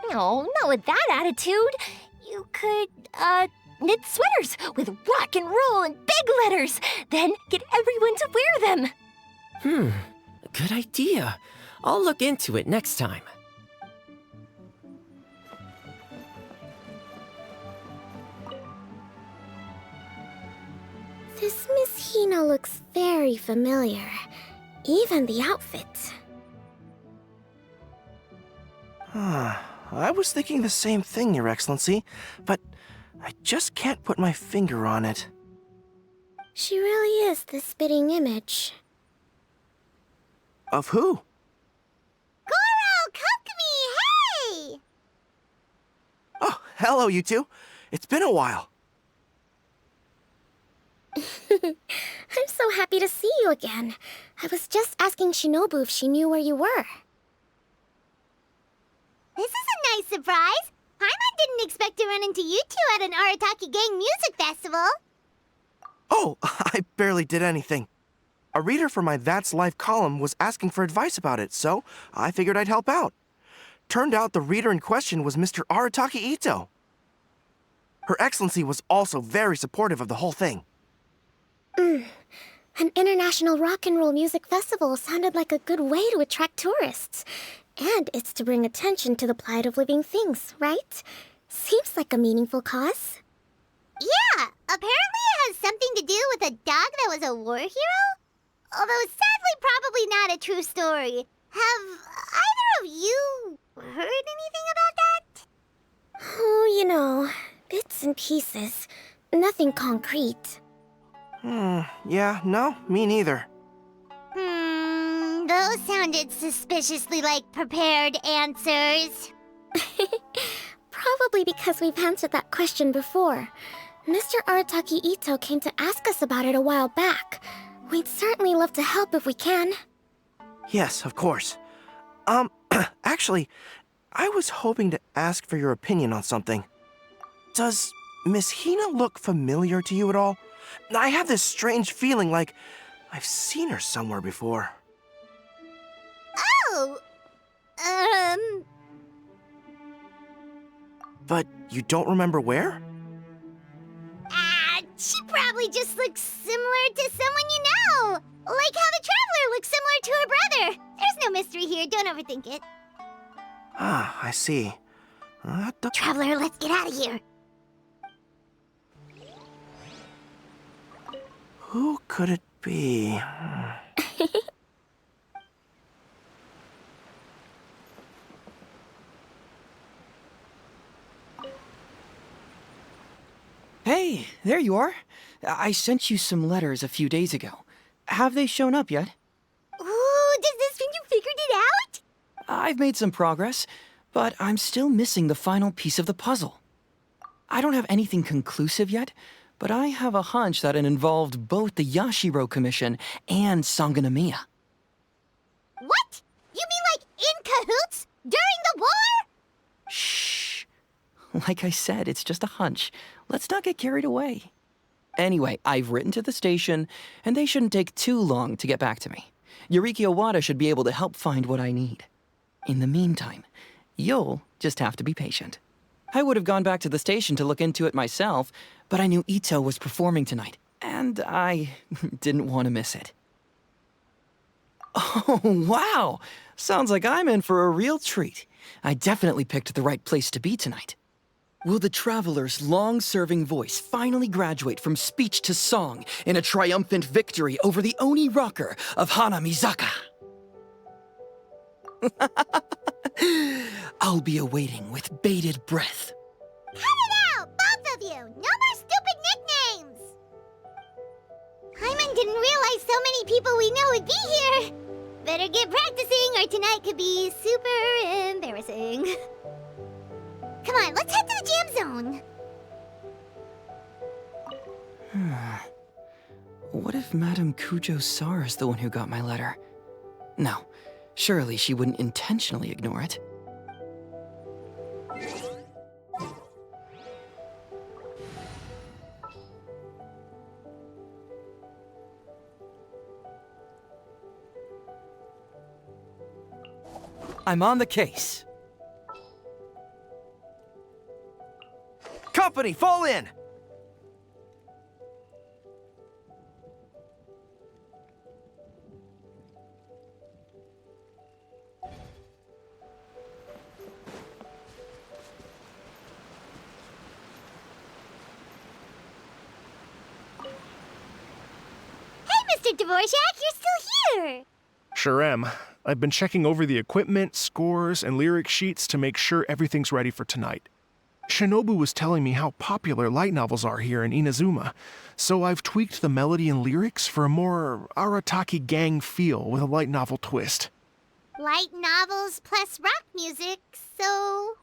No, not with that attitude. You could, knit sweaters with rock and roll and big letters, then get everyone to wear them. Good idea. I'll look into it next time. This Miss Hina looks very familiar. Even the outfit. I was thinking the same thing, Your Excellency, but I just can't put my finger on it. She really is the spitting image. Of who? Goro, Kokumi, hey! Oh, hello, you two. It's been a while. I'm so happy to see you again. I was just asking Shinobu if she knew where you were. This is a nice surprise. Paimon didn't expect to run into you two at an Arataki gang music festival. Oh, I barely did anything. A reader for my That's Life column was asking for advice about it, so I figured I'd help out. Turned out the reader in question was Mr. Arataki Ito. Her Excellency was also very supportive of the whole thing. An international rock and roll music festival sounded like a good way to attract tourists. And it's to bring attention to the plight of living things, right? Seems like a meaningful cause. Yeah, apparently it has something to do with a dog that was a war hero? Although sadly probably not a true story. Have either of you heard anything about that? Oh, you know, bits and pieces. Nothing concrete. Yeah, no, me neither. Those sounded suspiciously like prepared answers. Probably because we've answered that question before. Mr. Arataki Ito came to ask us about it a while back. We'd certainly love to help if we can. Yes, of course. Actually, I was hoping to ask for your opinion on something. Does Miss Hina look familiar to you at all? I have this strange feeling like I've seen her somewhere before. Oh! But you don't remember where? She probably just looks similar to someone you know. Like how the Traveler looks similar to her brother. There's no mystery here, don't overthink it. Ah, I see. Traveler, let's get out of here. Who could it be? Hey, there you are. I sent you some letters a few days ago. Have they shown up yet? Ooh, does this mean you figured it out? I've made some progress, but I'm still missing the final piece of the puzzle. I don't have anything conclusive yet, but I have a hunch that it involved both the Yashiro Commission and Sangonomiya. What? You mean like in cahoots? During the war? Shh. Like I said, it's just a hunch. Let's not get carried away. Anyway, I've written to the station, and they shouldn't take too long to get back to me. Yuriki Owada should be able to help find what I need. In the meantime, you'll just have to be patient. I would have gone back to the station to look into it myself, but I knew Ito was performing tonight, and I didn't want to miss it. Oh, wow! Sounds like I'm in for a real treat. I definitely picked the right place to be tonight. Will the Traveler's long-serving voice finally graduate from speech to song in a triumphant victory over the Oni rocker of Hanamizaka? I'll be awaiting with bated breath. Cut it out, both of you! No more stupid nicknames! Hyman didn't realize so many people we know would be here. Better get practicing or tonight could be super embarrassing. Come on, let's head to the jam zone. What if Madame Kujo Sara's the one who got my letter? No, surely she wouldn't intentionally ignore it. I'm on the case. Company, fall in! Mr. Dvorak, you're still here! Sure am. I've been checking over the equipment, scores, and lyric sheets to make sure everything's ready for tonight. Shinobu was telling me how popular light novels are here in Inazuma, so I've tweaked the melody and lyrics for a more Arataki gang feel with a light novel twist. Light novels plus rock music, so...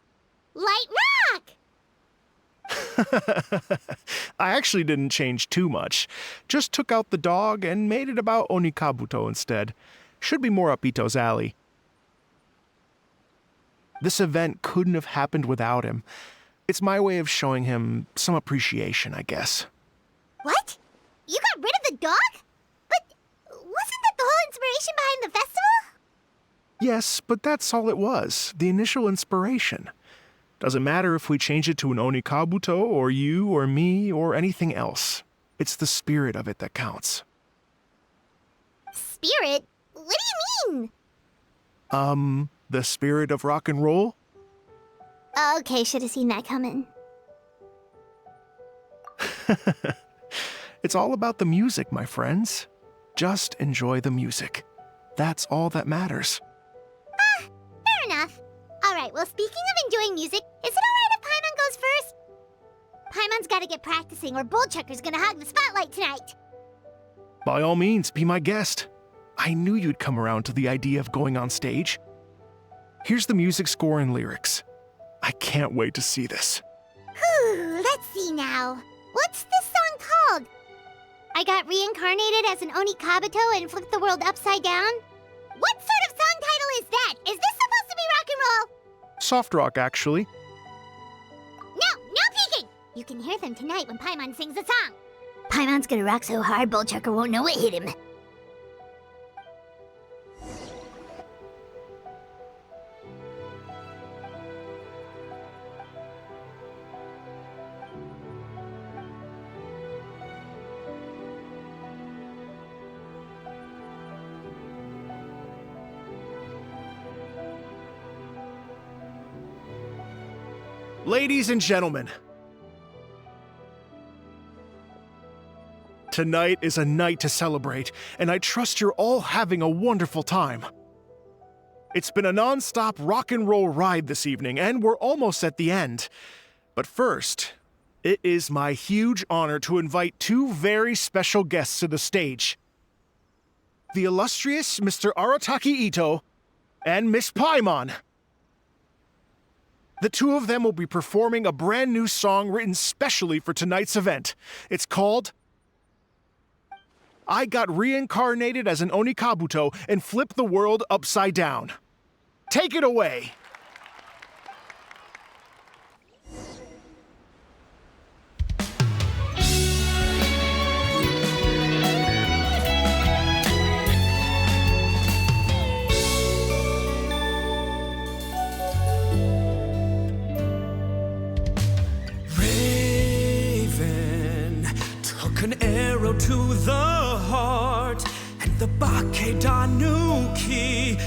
light rock! I actually didn't change too much. Just took out the dog and made it about Onikabuto instead. Should be more up Ito's alley. This event couldn't have happened without him. It's my way of showing him some appreciation, I guess. What? You got rid of the dog? But wasn't that the whole inspiration behind the festival? Yes, but that's all it was, the initial inspiration. Doesn't matter if we change it to an Onikabuto, or you, or me, or anything else. It's the spirit of it that counts. Spirit? What do you mean? The spirit of rock and roll? Okay, should have seen that coming. It's all about the music, my friends. Just enjoy the music. That's all that matters. Fair enough. Alright, well, speaking of enjoying music, is it alright if Paimon goes first? Paimon's gotta get practicing or Bullchucker's gonna hog the spotlight tonight. By all means, be my guest. I knew you'd come around to the idea of going on stage. Here's the music score and lyrics. I can't wait to see this. Whew, let's see now. What's this song called? I got reincarnated as an Onikabuto and flipped the world upside down? What sort of song title is that? Is this supposed to be rock and roll? Soft rock, actually. No peeking! You can hear them tonight when Paimon sings the song. Paimon's gonna rock so hard, Bullchucker won't know what hit him. Ladies and gentlemen, tonight is a night to celebrate, and I trust you're all having a wonderful time. It's been a non-stop rock and roll ride this evening, and we're almost at the end. But first, it is my huge honor to invite two very special guests to the stage. The illustrious Mr. Arataki Ito and Miss Paimon. The two of them will be performing a brand new song written specially for tonight's event. It's called I Got Reincarnated as an Onikabuto and Flipped the World Upside Down. Take it away! Took an arrow to the heart, and the Bakedanuki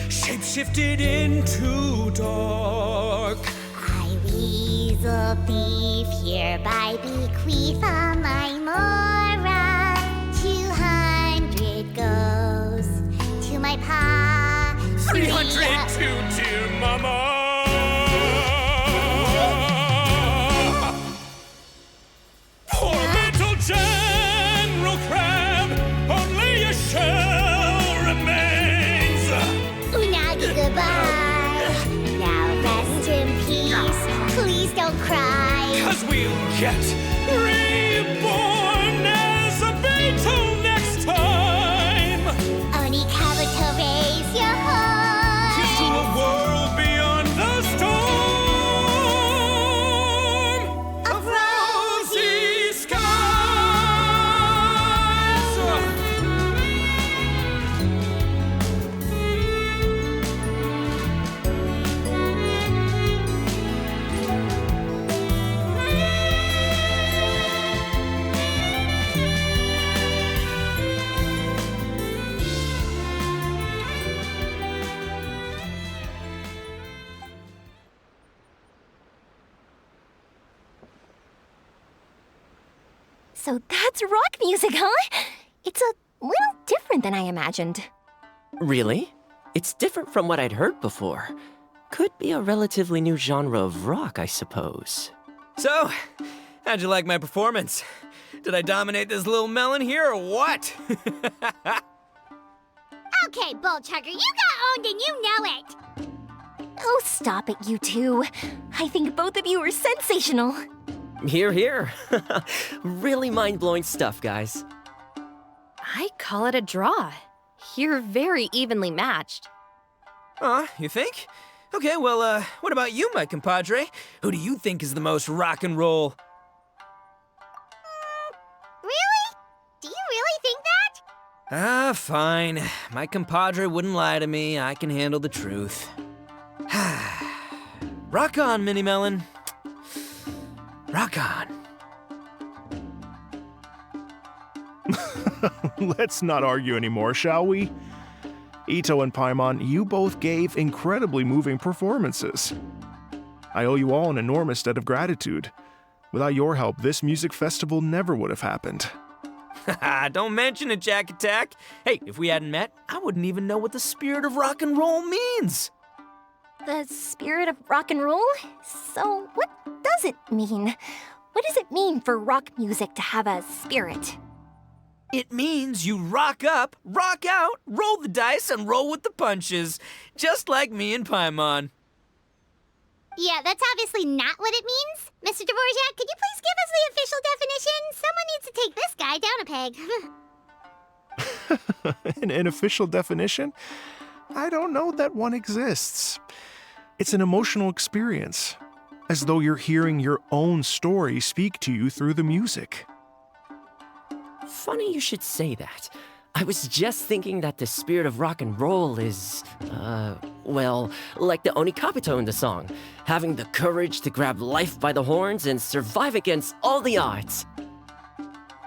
shapeshifted into dark. I, weasel thief, hereby bequeath all my mora. 200 goes to my pa. 300 to dear mama. Poor little General Crab, only a shell remains. Unagi, goodbye. Now rest in peace. Please don't cry. 'Cause we'll get reborn as a beetle next time. Only Kabuto, raise your heart. Here's to a world beyond the storm of rosy skies. So that's rock music, huh? It's a little different than I imagined. Really? It's different from what I'd heard before. Could be a relatively new genre of rock, I suppose. So, how'd you like my performance? Did I dominate this little melon here or what? Okay, Bullchucker, you got owned and you know it. Oh, stop it, you two. I think both of you are sensational. Here, here. Really mind-blowing stuff, guys. I call it a draw. You're very evenly matched. You think? Okay, well, what about you, my compadre? Who do you think is the most rock and roll? Really? Do you really think that? Fine. My compadre wouldn't lie to me. I can handle the truth. Rock on, Mini Melon. Rock on. Let's not argue anymore, shall we? Ito and Paimon, you both gave incredibly moving performances. I owe you all an enormous debt of gratitude. Without your help, this music festival never would have happened. Don't mention it, Jack Attack. Hey, if we hadn't met, I wouldn't even know what the spirit of rock and roll means. The spirit of rock and roll? So, what does it mean? What does it mean for rock music to have a spirit? It means you rock up, rock out, roll the dice, and roll with the punches. Just like me and Paimon. Yeah, that's obviously not what it means. Mr. Dvorak, could you please give us the official definition? Someone needs to take this guy down a peg. An official definition? I don't know that one exists. It's an emotional experience, as though you're hearing your own story speak to you through the music. Funny you should say that. I was just thinking that the spirit of rock and roll is, well, like the Onikapito in the song, having the courage to grab life by the horns and survive against all the odds.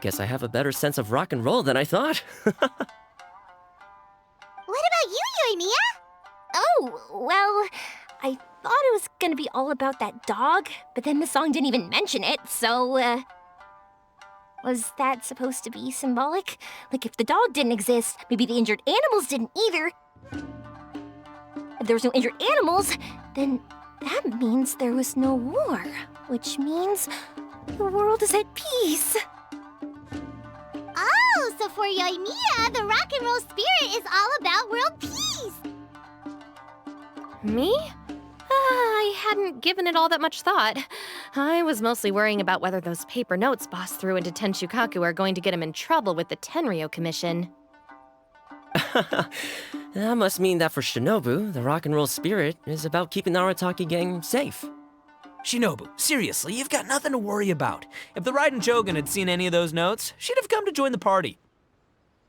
Guess I have a better sense of rock and roll than I thought. What about you, Yoimiya? Oh, well, I thought it was gonna be all about that dog, but then the song didn't even mention it, so, was that supposed to be symbolic? Like, if the dog didn't exist, maybe the injured animals didn't either. If there was no injured animals, then that means there was no war, which means the world is at peace. Oh, so for Yoimiya, the rock and roll spirit is all about world peace. Me? I hadn't given it all that much thought. I was mostly worrying about whether those paper notes Boss threw into Tenshukaku are going to get him in trouble with the Tenryo Commission. That must mean that for Shinobu, the rock and roll spirit is about keeping the Arataki gang safe. Shinobu, seriously, you've got nothing to worry about. If the Raiden Shogun had seen any of those notes, she'd have come to join the party.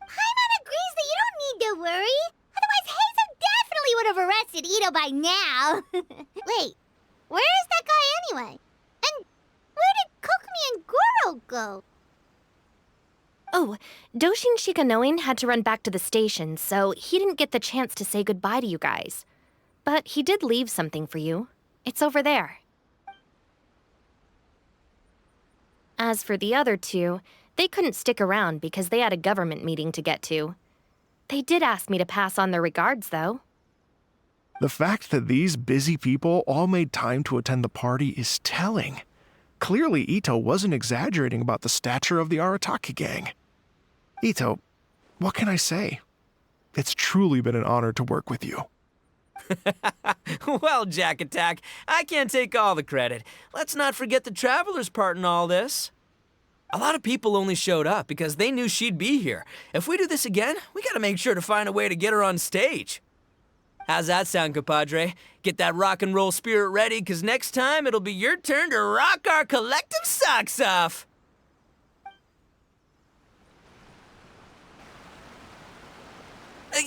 Paimon agrees that you don't need to worry. Otherwise, Heizo definitely would have arrested Ito by now. Wait, where is that guy anyway? And where did Kokumi and Goro go? Oh, Doshin Shikanoin had to run back to the station, so he didn't get the chance to say goodbye to you guys. But he did leave something for you. It's over there. As for the other two, they couldn't stick around because they had a government meeting to get to. They did ask me to pass on their regards, though. The fact that these busy people all made time to attend the party is telling. Clearly, Ito wasn't exaggerating about the stature of the Arataki gang. Ito, what can I say? It's truly been an honor to work with you. Well, Jack Attack, I can't take all the credit. Let's not forget the Traveler's part in all this. A lot of people only showed up because they knew she'd be here. If we do this again, we gotta make sure to find a way to get her on stage. How's that sound, compadre? Get that rock and roll spirit ready, because next time it'll be your turn to rock our collective socks off.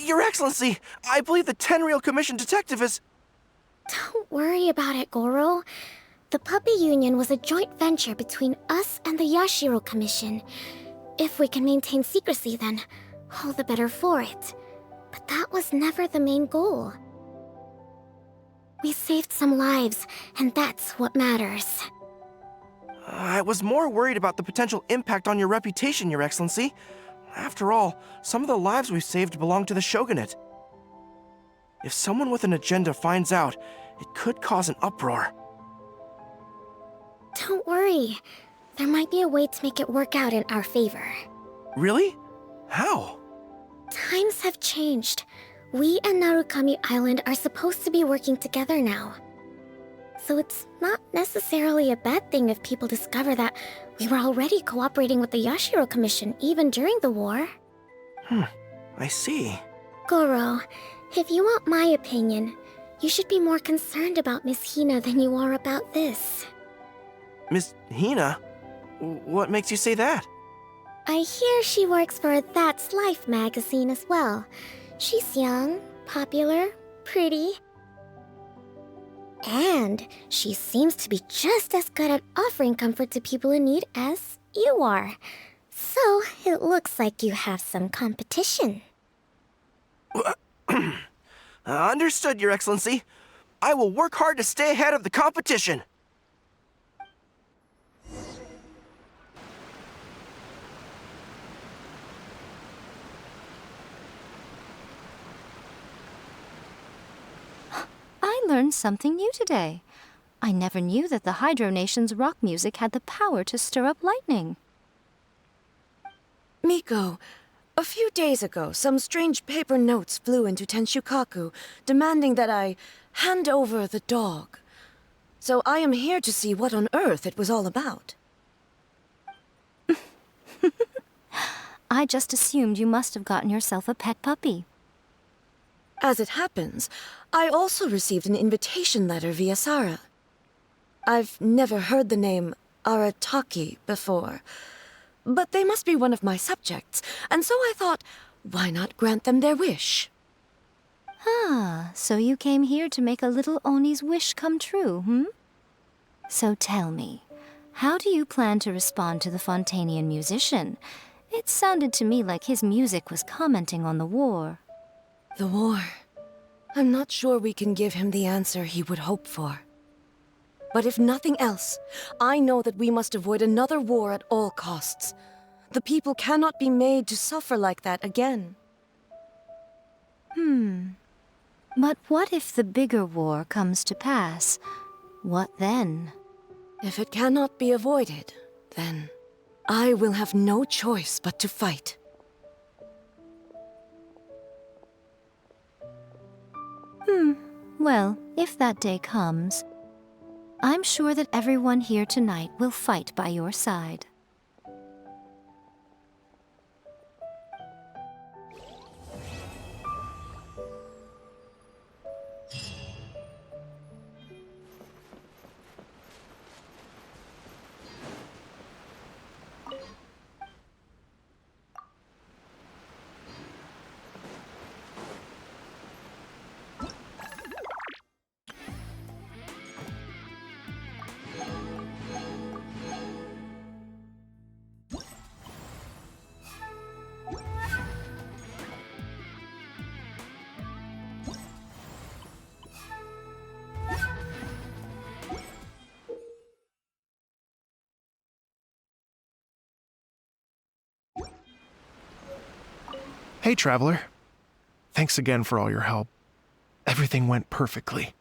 Your Excellency, I believe the Tenryou Commission detective is... Don't worry about it, Goro. The Puppy Union was a joint venture between us and the Yashiro Commission. If we can maintain secrecy, then all the better for it. But that was never the main goal. We saved some lives, and that's what matters. I was more worried about the potential impact on your reputation, Your Excellency. After all, some of the lives we've saved belong to the Shogunate. If someone with an agenda finds out, it could cause an uproar. Don't worry. There might be a way to make it work out in our favor. Really? How? Times have changed. We and Narukami Island are supposed to be working together now. So it's not necessarily a bad thing if people discover that we were already cooperating with the Yashiro Commission even during the war. I see. Goro, if you want my opinion, you should be more concerned about Miss Hina than you are about this. Miss Hina? What makes you say that? I hear she works for That's Life magazine as well. She's young, popular, pretty. And she seems to be just as good at offering comfort to people in need as you are. So it looks like you have some competition. Understood, Your Excellency. I will work hard to stay ahead of the competition. I learned something new today. I never knew that the Hydro Nation's rock music had the power to stir up lightning. Miko, a few days ago, some strange paper notes flew into Tenshukaku, demanding that I hand over the dog. So I am here to see what on earth it was all about. I just assumed you must have gotten yourself a pet puppy. As it happens, I also received an invitation letter via Sara. I've never heard the name Arataki before, but they must be one of my subjects, and so I thought, why not grant them their wish? Ah, so you came here to make a little Oni's wish come true, hmm? So tell me, how do you plan to respond to the Fontanian musician? It sounded to me like his music was commenting on the war. The war. I'm not sure we can give him the answer he would hope for. But if nothing else, I know that we must avoid another war at all costs. The people cannot be made to suffer like that again. But what if the bigger war comes to pass? What then? If it cannot be avoided, then I will have no choice but to fight. Well, if that day comes, I'm sure that everyone here tonight will fight by your side. Hey, traveler. Thanks again for all your help. Everything went perfectly.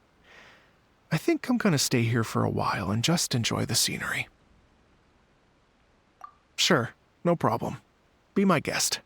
I think I'm gonna stay here for a while and just enjoy the scenery. Sure, no problem. Be my guest.